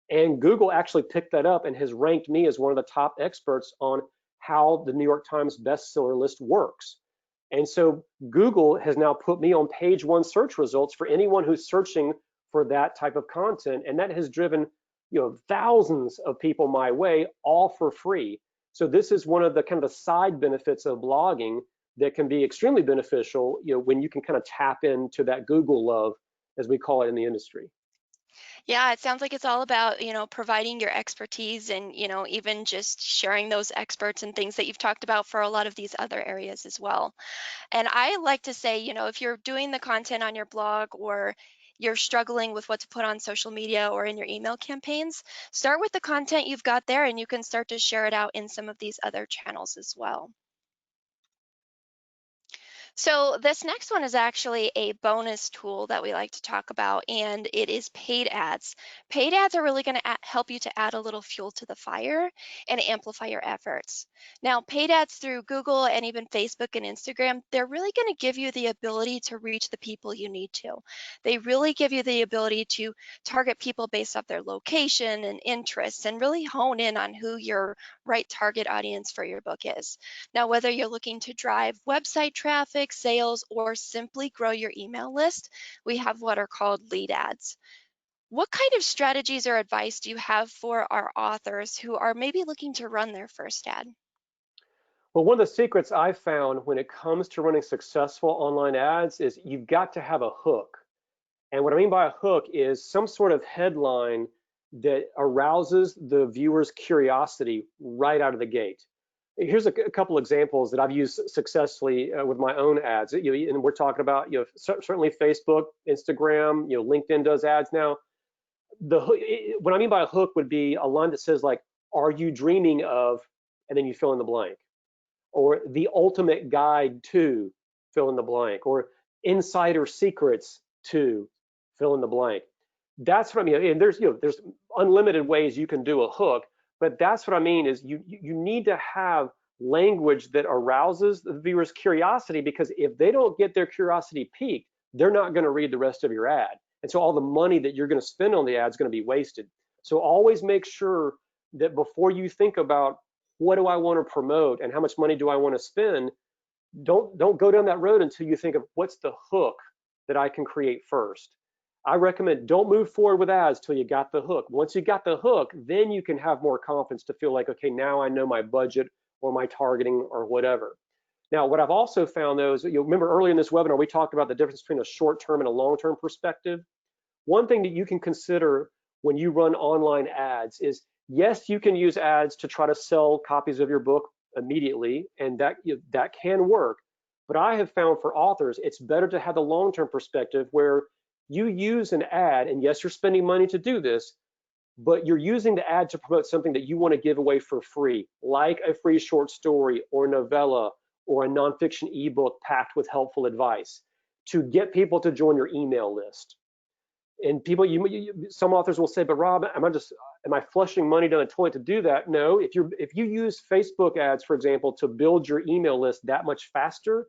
And Google actually picked that up and has ranked me as one of the top experts on how the New York Times bestseller list works. And so Google has now put me on page one search results for anyone who's searching for that type of content. And that has driven, thousands of people my way, all for free. So this is one of the kind of the side benefits of blogging that can be extremely beneficial, when you can kind of tap into that Google love, as we call it in the industry. Yeah, it sounds like it's all about, providing your expertise and, even just sharing those experts and things that you've talked about for a lot of these other areas as well. And I like to say, if you're doing the content on your blog or you're struggling with what to put on social media or in your email campaigns, start with the content you've got there and you can start to share it out in some of these other channels as well. So this next one is actually a bonus tool that we like to talk about, and it is paid ads. Paid ads are really going to help you to add a little fuel to the fire and amplify your efforts. Now, paid ads through Google and even Facebook and Instagram, they're really going to give you the ability to reach the people you need to. They really give you the ability to target people based off their location and interests and really hone in on who your right target audience for your book is. Now, whether you're looking to drive website traffic, traffic, sales, or simply grow your email list, we have what are called lead ads. What kind of strategies or advice do you have for our authors who are maybe looking to run their first ad? Well, one of the secrets I found when it comes to running successful online ads is you've got to have a hook. And what I mean by a hook is some sort of headline that arouses the viewer's curiosity right out of the gate. Here's a couple examples that I've used successfully with my own ads. And we're talking about, certainly Facebook, Instagram, LinkedIn does ads now. What I mean by a hook would be a line that says like, "Are you dreaming of?" and then you fill in the blank, or "The ultimate guide to," fill in the blank, or "Insider secrets to," fill in the blank. That's what I mean. And there's unlimited ways you can do a hook, but that's what I mean is you need to have language that arouses the viewer's curiosity, because if they don't get their curiosity piqued, they're not going to read the rest of your ad. And so all the money that you're going to spend on the ad is going to be wasted. So always make sure that before you think about what do I want to promote and how much money do I want to spend, don't go down that road until you think of what's the hook that I can create first. I recommend don't move forward with ads till you got the hook. Once you got the hook, then you can have more confidence to feel like, okay, now I know my budget or my targeting or whatever. Now, what I've also found though is, you remember earlier in this webinar, we talked about the difference between a short-term and a long-term perspective. One thing that you can consider when you run online ads is, yes, you can use ads to try to sell copies of your book immediately, and that can work. But I have found for authors, it's better to have the long-term perspective where you use an ad, and yes, you're spending money to do this, but you're using the ad to promote something that you want to give away for free, like a free short story or novella or a nonfiction ebook packed with helpful advice, to get people to join your email list. And people, some authors will say, "But Rob, am I flushing money down the toilet to do that?" No. If you use Facebook ads, for example, to build your email list that much faster,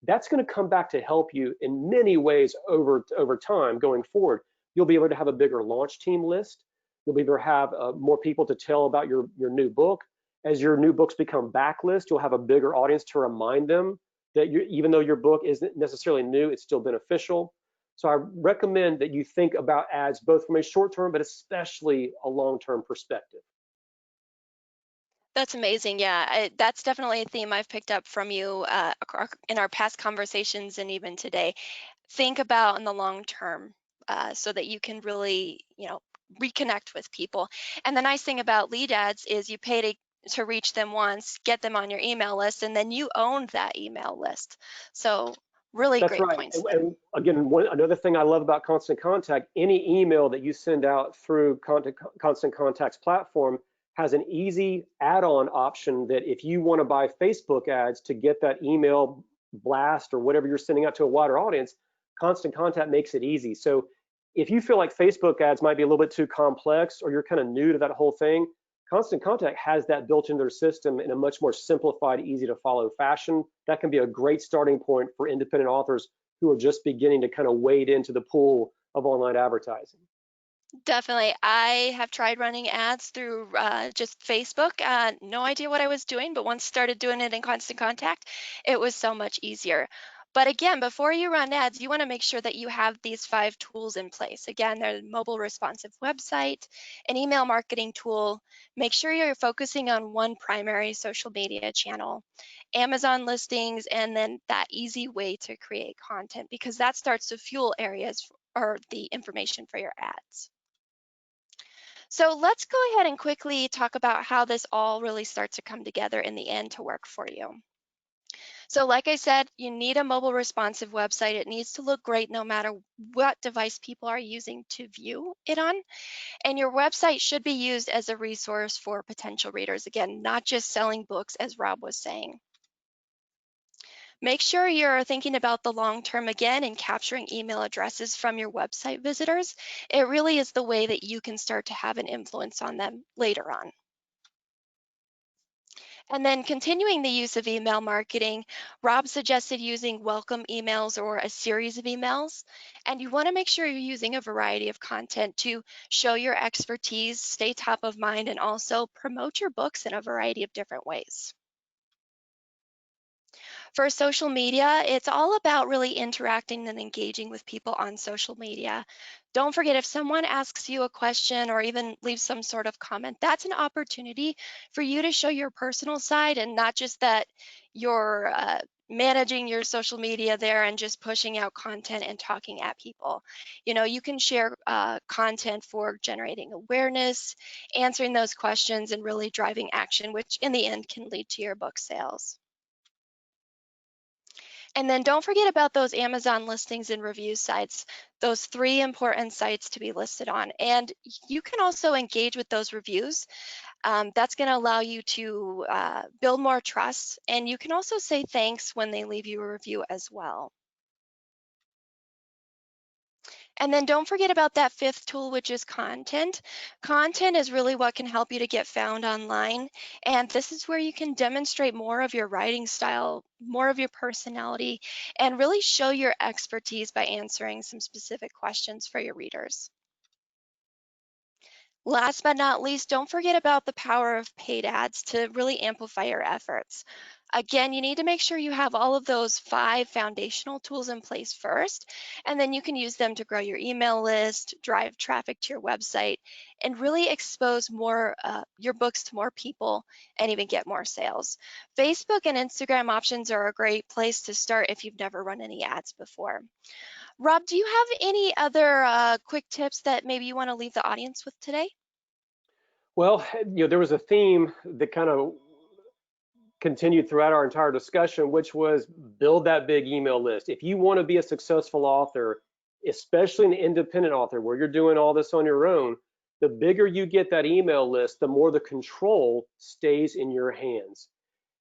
that's going to come back to help you in many ways over time going forward. You'll be able to have a bigger launch team list. You'll be able to have more people to tell about your new book. As your new books become backlist, you'll have a bigger audience to remind them that even though your book isn't necessarily new, it's still beneficial. So I recommend that you think about ads both from a short-term, but especially a long-term perspective. That's amazing. Yeah, that's definitely a theme I've picked up from you in our past conversations and even today. Think about in the long term so that you can really, reconnect with people. And the nice thing about lead ads is you pay to reach them once, get them on your email list, and then you own that email list. So really That's great right. points And, there. and again, another thing I love about Constant Contact, any email that you send out through Constant Contact's platform has an easy add-on option that if you want to buy Facebook ads to get that email blast or whatever you're sending out to a wider audience, Constant Contact makes it easy. So if you feel like Facebook ads might be a little bit too complex, or you're kind of new to that whole thing, Constant Contact has that built into their system in a much more simplified, easy to follow fashion. That can be a great starting point for independent authors who are just beginning to kind of wade into the pool of online advertising. Definitely. I have tried running ads through just Facebook. No idea what I was doing, but once started doing it in Constant Contact, it was so much easier. But again, before you run ads, you want to make sure that you have these 5 tools in place. Again, they're mobile responsive website, an email marketing tool. Make sure you're focusing on one primary social media channel, Amazon listings, and then that easy way to create content, because that starts to fuel areas or the information for your ads. So let's go ahead and quickly talk about how this all really starts to come together in the end to work for you. So like I said, you need a mobile responsive website. It needs to look great no matter what device people are using to view it on. And your website should be used as a resource for potential readers. Again, not just selling books, as Rob was saying. Make sure you're thinking about the long term again and capturing email addresses from your website visitors. It really is the way that you can start to have an influence on them later on. And then continuing the use of email marketing, Rob suggested using welcome emails or a series of emails. And you want to make sure you're using a variety of content to show your expertise, stay top of mind, and also promote your books in a variety of different ways. For social media, it's all about really interacting and engaging with people on social media. Don't forget, if someone asks you a question or even leaves some sort of comment, that's an opportunity for you to show your personal side and not just that you're managing your social media there and just pushing out content and talking at people. You can share content for generating awareness, answering those questions, and really driving action, which in the end can lead to your book sales. And then don't forget about those Amazon listings and review sites, those three important sites to be listed on. And you can also engage with those reviews. That's going to allow you to build more trust. And you can also say thanks when they leave you a review as well. And then don't forget about that fifth tool, which is content. Content is really what can help you to get found online. And this is where you can demonstrate more of your writing style, more of your personality, and really show your expertise by answering some specific questions for your readers. Last but not least, don't forget about the power of paid ads to really amplify your efforts. Again, you need to make sure you have all of those 5 foundational tools in place first, and then you can use them to grow your email list, drive traffic to your website, and really expose your books to more people and even get more sales. Facebook and Instagram options are a great place to start if you've never run any ads before. Rob, do you have any other quick tips that maybe you want to leave the audience with today? Well, there was a theme that kind of continued throughout our entire discussion, which was build that big email list. If you want to be a successful author, especially an independent author where you're doing all this on your own, the bigger you get that email list, the more the control stays in your hands.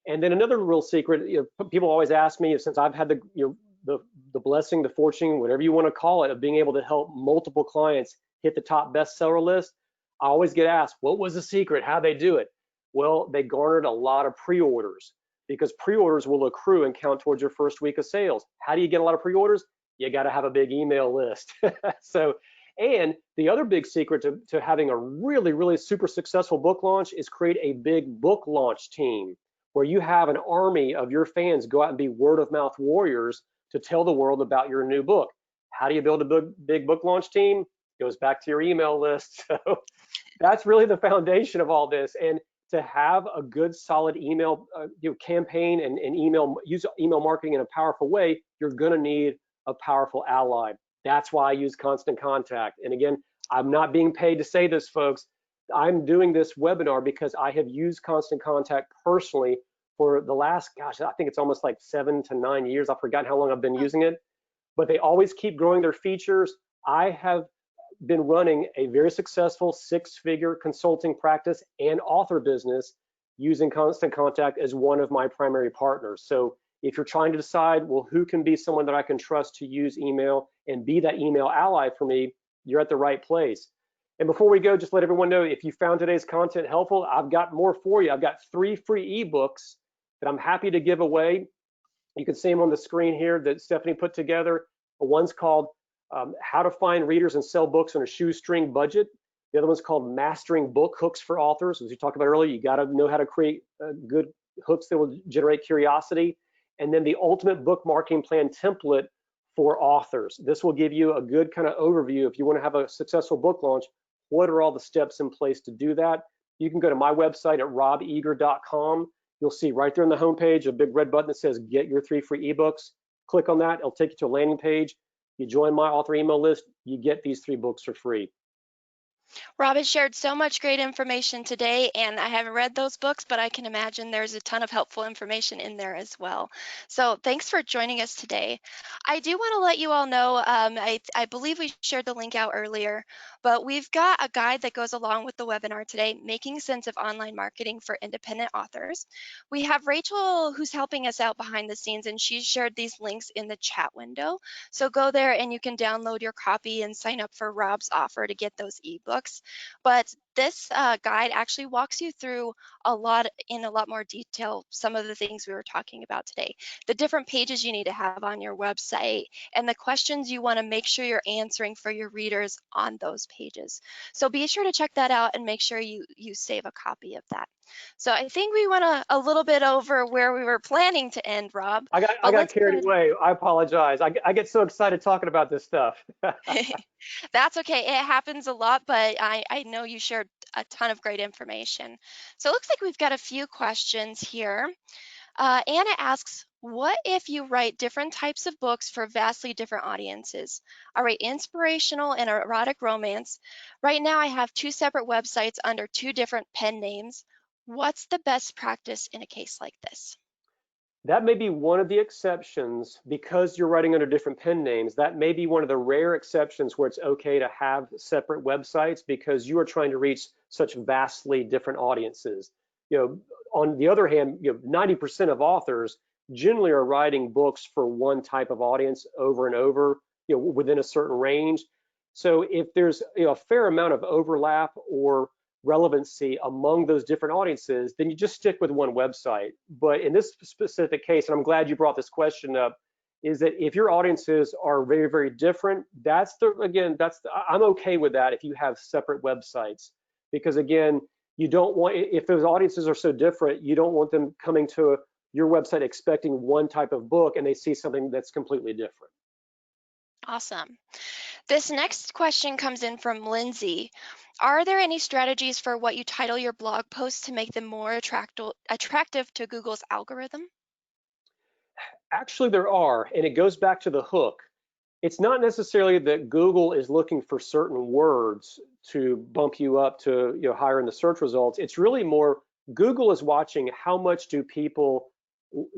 And then another real secret, people always ask me, since I've had the blessing, the fortune, whatever you want to call it, of being able to help multiple clients hit the top bestseller list, I always get asked, what was the secret? How they do it? Well, they garnered a lot of pre-orders because pre-orders will accrue and count towards your first week of sales. How do you get a lot of pre-orders? You got to have a big email list. So, and the other big secret to having a really, really super successful book launch is create a big book launch team where you have an army of your fans go out and be word of mouth warriors to tell the world about your new book. How do you build a big book launch team? It goes back to your email list. So that's really the foundation of all this. And to have a good solid email campaign and use email marketing in a powerful way, you're going to need a powerful ally. That's why I use Constant Contact. And again, I'm not being paid to say this, folks. I'm doing this webinar because I have used Constant Contact personally for the last, gosh, I think it's almost like 7 to 9 years. I've forgotten how long I've been using it, but they always keep growing their features. I have been running a very successful 6-figure consulting practice and author business using Constant Contact as one of my primary partners. So if you're trying to decide, well, who can be someone that I can trust to use email and be that email ally for me, you're at the right place. And before we go, just let everyone know, if you found today's content helpful, I've got more for you. I've got 3 free ebooks that I'm happy to give away. You can see them on the screen here that Stephanie put together. One's called How to Find Readers and Sell Books on a Shoestring Budget. The other one's called Mastering Book Hooks for Authors. As we talked about earlier, you got to know how to create good hooks that will generate curiosity. And then the Ultimate Book Marketing Plan Template for authors. This will give you a good kind of overview. If you want to have a successful book launch, what are all the steps in place to do that? You can go to my website at robeagar.com. You'll see right there on the homepage a big red button that says get your 3 free ebooks. Click on that. It'll take you to a landing page. You join my author email list, you get these 3 books for free. Rob has shared so much great information today, and I haven't read those books, but I can imagine there's a ton of helpful information in there as well. So thanks for joining us today. I do want to let you all know, I believe we shared the link out earlier, but we've got a guide that goes along with the webinar today, Making Sense of Online Marketing for Independent Authors. We have Rachel who's helping us out behind the scenes, and she's shared these links in the chat window. So go there and you can download your copy and sign up for Rob's offer to get those ebooks. But this guide actually walks you through in a lot more detail some of the things we were talking about today. The different pages you need to have on your website and the questions you want to make sure you're answering for your readers on those pages. So be sure to check that out and make sure you save a copy of that. So I think we went a little bit over where we were planning to end, Rob, I but got let's go carried ahead. away. I apologize. I get so excited talking about this stuff. That's okay. It happens a lot, but I know you shared a ton of great information. So it looks like we've got a few questions here. Anna asks, what if you write different types of books for vastly different audiences? I write inspirational and erotic romance. Right now I have two separate websites under two different pen names. What's the best practice in a case like this? That may be one of the exceptions because you're writing under different pen names. That may be one of the rare exceptions where it's okay to have separate websites because you are trying to reach such vastly different audiences. You know, on the other hand, 90% of authors generally are writing books for one type of audience over and over, within a certain range. So if there's a fair amount of overlap or relevancy among those different audiences, then you just stick with one website. But in this specific case, and I'm glad you brought this question up, is that if your audiences are very, very different, I'm okay with that if you have separate websites. Because again, you don't want, if those audiences are so different, you don't want them coming to your website expecting one type of book and they see something that's completely different. Awesome. This next question comes in from Lindsay. Are there any strategies for what you title your blog posts to make them more attractive to Google's algorithm? Actually, there are, and it goes back to the hook. It's not necessarily that Google is looking for certain words to bump you up to higher in the search results. It's really more Google is watching how much do people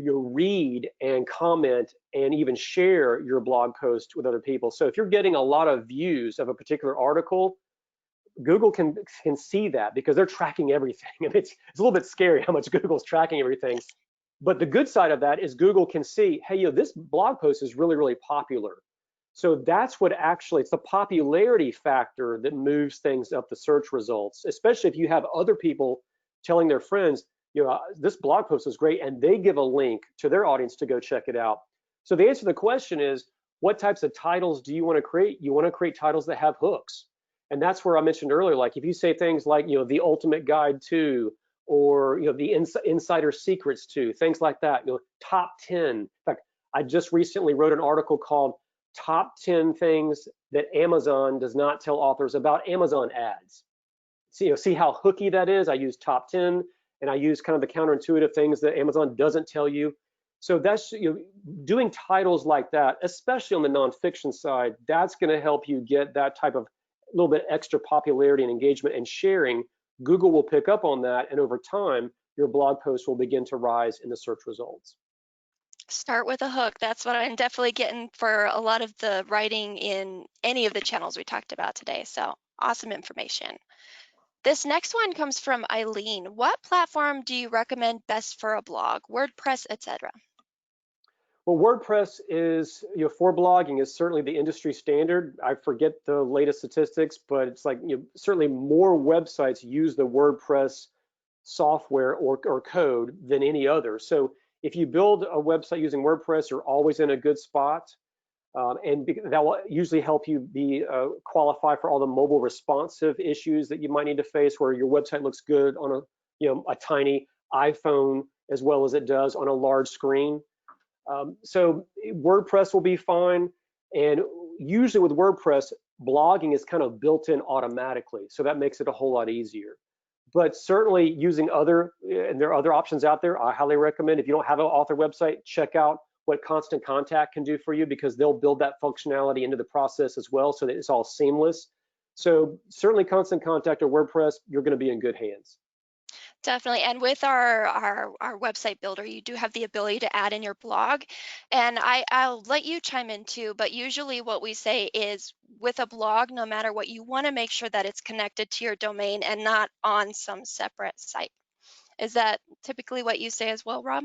read and comment and even share your blog post with other people. So if you're getting a lot of views of a particular article, Google can see that because they're tracking everything. And it's a little bit scary how much Google's tracking everything. Yes. But the good side of that is Google can see, hey, this blog post is really, really popular. So that's what actually, it's the popularity factor that moves things up the search results, especially if you have other people telling their friends, this blog post is great, and they give a link to their audience to go check it out. So the answer to the question is, what types of titles do you want to create? You want to create titles that have hooks. And that's where I mentioned earlier, like if you say things like, the ultimate guide to, or the insider secrets to, things like that, top 10. In fact, I just recently wrote an article called Top 10 Things That Amazon Does Not Tell Authors About Amazon Ads. See how hooky that is? I use top 10 and I use kind of the counterintuitive things that Amazon doesn't tell you. So that's doing titles like that, especially on the nonfiction side, that's going to help you get that type of little bit extra popularity and engagement and sharing. Google will pick up on that, and over time, your blog post will begin to rise in the search results. Start with a hook. That's what I'm definitely getting for a lot of the writing in any of the channels we talked about today. So awesome information. This next one comes from Eileen. What platform do you recommend best for a blog? WordPress, etc. Well, WordPress is, for blogging is certainly the industry standard. I forget the latest statistics, but it's like, certainly more websites use the WordPress software or code than any other. So if you build a website using WordPress, you're always in a good spot. And that will usually help you qualify for all the mobile responsive issues that you might need to face, where your website looks good on a tiny iPhone as well as it does on a large screen. So WordPress will be fine. And usually with WordPress, blogging is kind of built in automatically. So that makes it a whole lot easier. But certainly using and there are other options out there, I highly recommend. If you don't have an author website, check out what Constant Contact can do for you, because they'll build that functionality into the process as well so that it's all seamless. So certainly Constant Contact or WordPress, you're going to be in good hands. Definitely. And with our website builder, you do have the ability to add in your blog. And I'll let you chime in too, but usually what we say is with a blog, no matter what, you want to make sure that it's connected to your domain and not on some separate site. Is that typically what you say as well, Rob?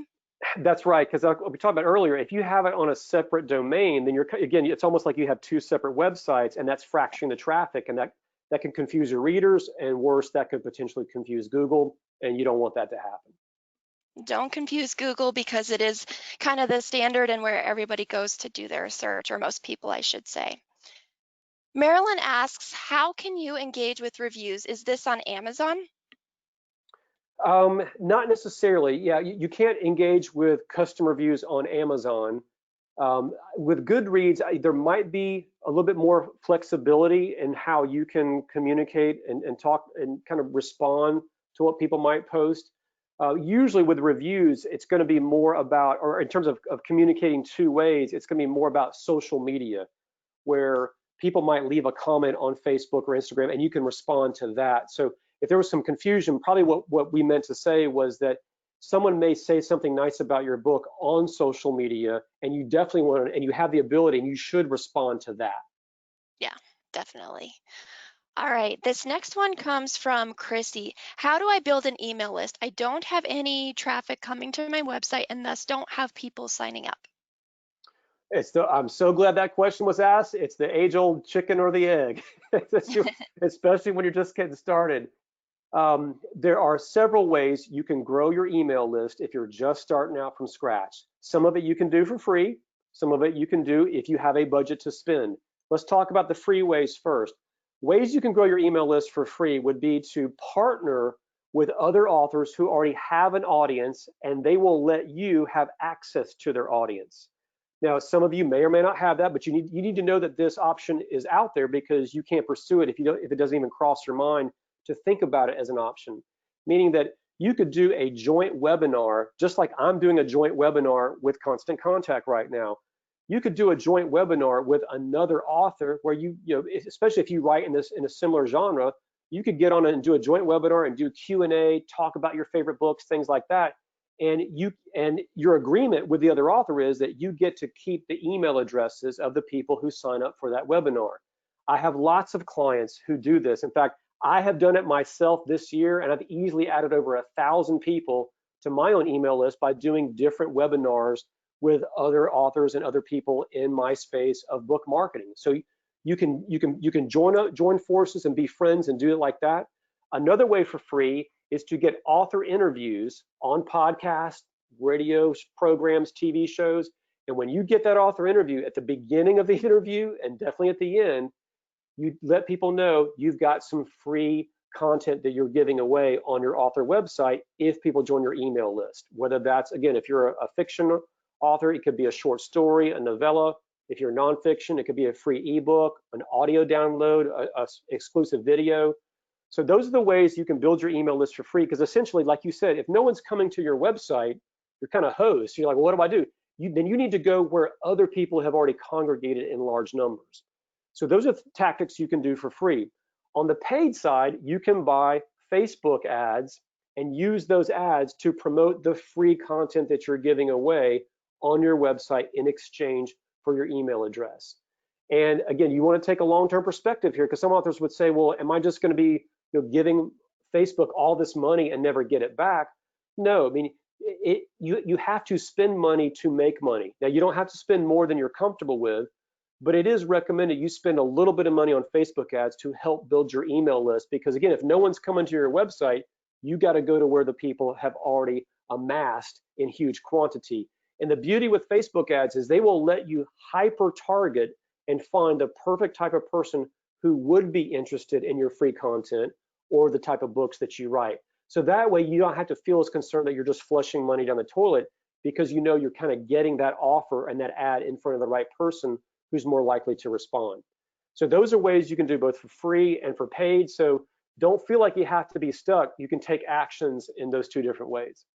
That's right, because we talked about earlier, if you have it on a separate domain, then again, it's almost like you have two separate websites, and that's fracturing the traffic, and that that can confuse your readers, and worse, that could potentially confuse Google, and you don't want that to happen. Don't confuse Google because it is kind of the standard and where everybody goes to do their search, or most people, I should say. Marilyn asks, how can you engage with reviews? Is this on Amazon? Not necessarily. Yeah, you can't engage with customer reviews on Amazon. With Goodreads, there might be a little bit more flexibility in how you can communicate and talk and kind of respond to what people might post. Usually with reviews, it's going to be more about, or in terms of communicating two ways, it's going to be more about social media, where people might leave a comment on Facebook or Instagram and you can respond to that. So if there was some confusion, probably what we meant to say was that someone may say something nice about your book on social media, and you definitely want to, and you have the ability and you should respond to that. Yeah, definitely. All right, this next one comes from Chrissy. How do I build an email list? I don't have any traffic coming to my website and thus don't have people signing up. I'm so glad that question was asked. It's the age-old chicken or the egg, especially when you're just getting started. There are several ways you can grow your email list if you're just starting out from scratch. Some of it you can do for free. Some of it you can do if you have a budget to spend. Let's talk about the free ways first. Ways you can grow your email list for free would be to partner with other authors who already have an audience, and they will let you have access to their audience. Now, some of you may or may not have that, but you need to know that this option is out there, because you can't pursue it if it doesn't even cross your mind to think about it as an option. Meaning that you could do a joint webinar, just like I'm doing a joint webinar with Constant Contact right now. You could do a joint webinar with another author where especially if you write in a similar genre, you could get on and do a joint webinar and do Q&A, talk about your favorite books, things like that. And your agreement with the other author is that you get to keep the email addresses of the people who sign up for that webinar. I have lots of clients who do this. In fact, I have done it myself this year, and I've easily added over 1,000 people to my own email list by doing different webinars with other authors and other people in my space of book marketing. So you can join forces and be friends and do it like that. Another way for free is to get author interviews on podcasts, radio programs, TV shows. And when you get that author interview, at the beginning of the interview and definitely at the end, you let people know you've got some free content that you're giving away on your author website if people join your email list. Whether that's, again, if you're a fiction author, it could be a short story, a novella. If you're nonfiction, it could be a free ebook, an audio download, a exclusive video. So those are the ways you can build your email list for free, because essentially, like you said, if no one's coming to your website, you're kind of hosed. You're like, well, what do I do? Then you need to go where other people have already congregated in large numbers. So those are tactics you can do for free. On the paid side, you can buy Facebook ads and use those ads to promote the free content that you're giving away on your website in exchange for your email address. And again, you want to take a long-term perspective here, because some authors would say, well, am I just going to be giving Facebook all this money and never get it back? No, I mean, you have to spend money to make money. Now, you don't have to spend more than you're comfortable with, but it is recommended you spend a little bit of money on Facebook ads to help build your email list, because again, if no one's coming to your website, you got to go to where the people have already amassed in huge quantity. And the beauty with Facebook ads is they will let you hyper target and find the perfect type of person who would be interested in your free content or the type of books that you write. So that way you don't have to feel as concerned that you're just flushing money down the toilet, because you know you're kind of getting that offer and that ad in front of the right person who's more likely to respond. So those are ways you can do both for free and for paid. So don't feel like you have to be stuck. You can take actions in those two different ways.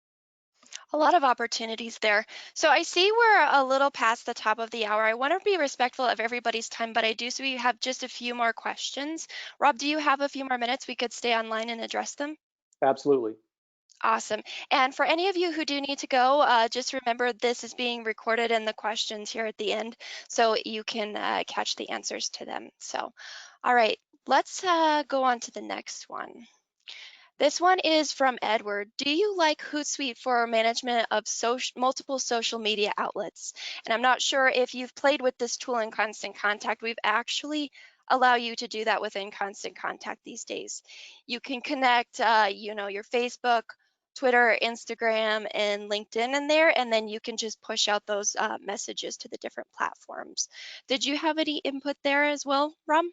A lot of opportunities there. So I see we're a little past the top of the hour. I want to be respectful of everybody's time, but I do see we have just a few more questions. Rob, do you have a few more minutes we could stay online and address them? Absolutely. Awesome. And for any of you who do need to go, just remember this is being recorded and the questions here at the end, so you can catch the answers to them. So, all right, let's go on to the next one. This one is from Edward. Do you like Hootsuite for management of multiple social media outlets? And I'm not sure if you've played with this tool in Constant Contact. We've actually allow you to do that within Constant Contact these days. You can connect, your Facebook, Twitter, Instagram, and LinkedIn in there, and then you can just push out those messages to the different platforms. Did you have any input there as well, Rob?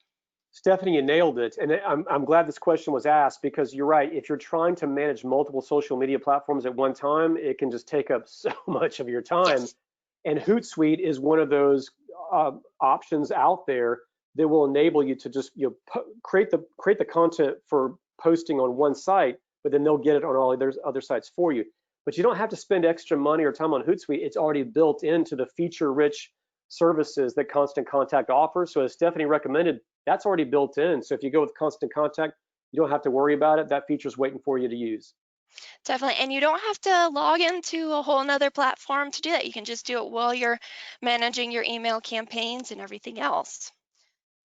Stephanie, you nailed it. And I'm glad this question was asked because you're right. If you're trying to manage multiple social media platforms at one time, it can just take up so much of your time. Yes. And Hootsuite is one of those options out there that will enable you to just create the content for posting on one site, but then they'll get it on all other sites for you. But you don't have to spend extra money or time on Hootsuite. It's already built into the feature-rich services that Constant Contact offers. So as Stephanie recommended, that's already built in. So if you go with Constant Contact, you don't have to worry about it. That feature's waiting for you to use. Definitely. And you don't have to log into a whole nother platform to do that. You can just do it while you're managing your email campaigns and everything else.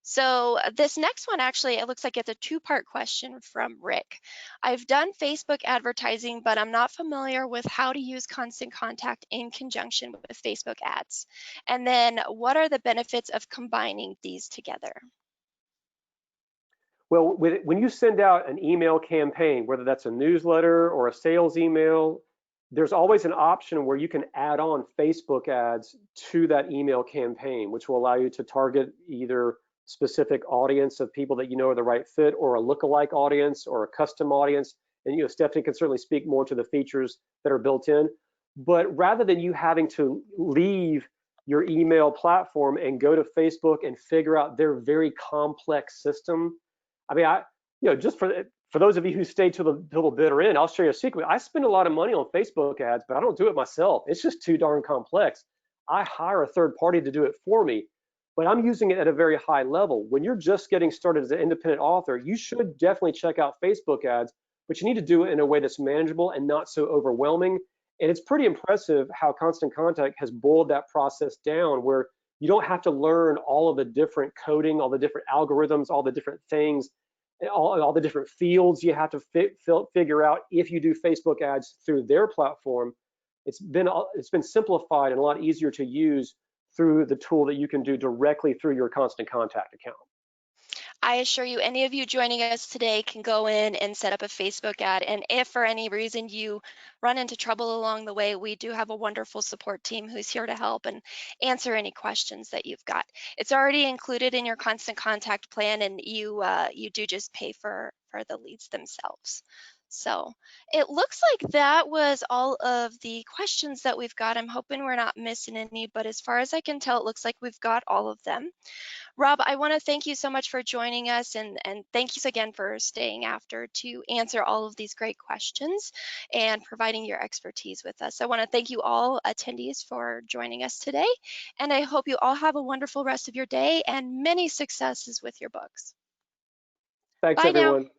So this next one, actually, it looks like it's a two-part question from Rick. I've done Facebook advertising, but I'm not familiar with how to use Constant Contact in conjunction with Facebook ads. And then what are the benefits of combining these together? Well, when you send out an email campaign, whether that's a newsletter or a sales email, there's always an option where you can add on Facebook ads to that email campaign, which will allow you to target either specific audience of people that you know are the right fit, or a lookalike audience, or a custom audience. And Stephanie can certainly speak more to the features that are built in. But rather than you having to leave your email platform and go to Facebook and figure out their very complex system, I mean, just for those of you who stay till the bitter end, I'll share you a secret. I spend a lot of money on Facebook ads, but I don't do it myself. It's just too darn complex. I hire a third party to do it for me, but I'm using it at a very high level. When you're just getting started as an independent author, you should definitely check out Facebook ads, but you need to do it in a way that's manageable and not so overwhelming. And it's pretty impressive how Constant Contact has boiled that process down, where you don't have to learn all of the different coding, all the different algorithms, all the different things, all the different fields you have to figure out if you do Facebook ads through their platform. It's been simplified and a lot easier to use through the tool that you can do directly through your Constant Contact account. I assure you, any of you joining us today can go in and set up a Facebook ad. And if for any reason you run into trouble along the way, we do have a wonderful support team who's here to help and answer any questions that you've got. It's already included in your Constant Contact plan, and you do just pay for the leads themselves. So it looks like that was all of the questions that we've got. I'm hoping we're not missing any, but as far as I can tell, it looks like we've got all of them. Rob, I want to thank you so much for joining us, and thank you again for staying after to answer all of these great questions and providing your expertise with us. I want to thank you all attendees for joining us today, and I hope you all have a wonderful rest of your day and many successes with your books. Thanks, Bye now. everyone.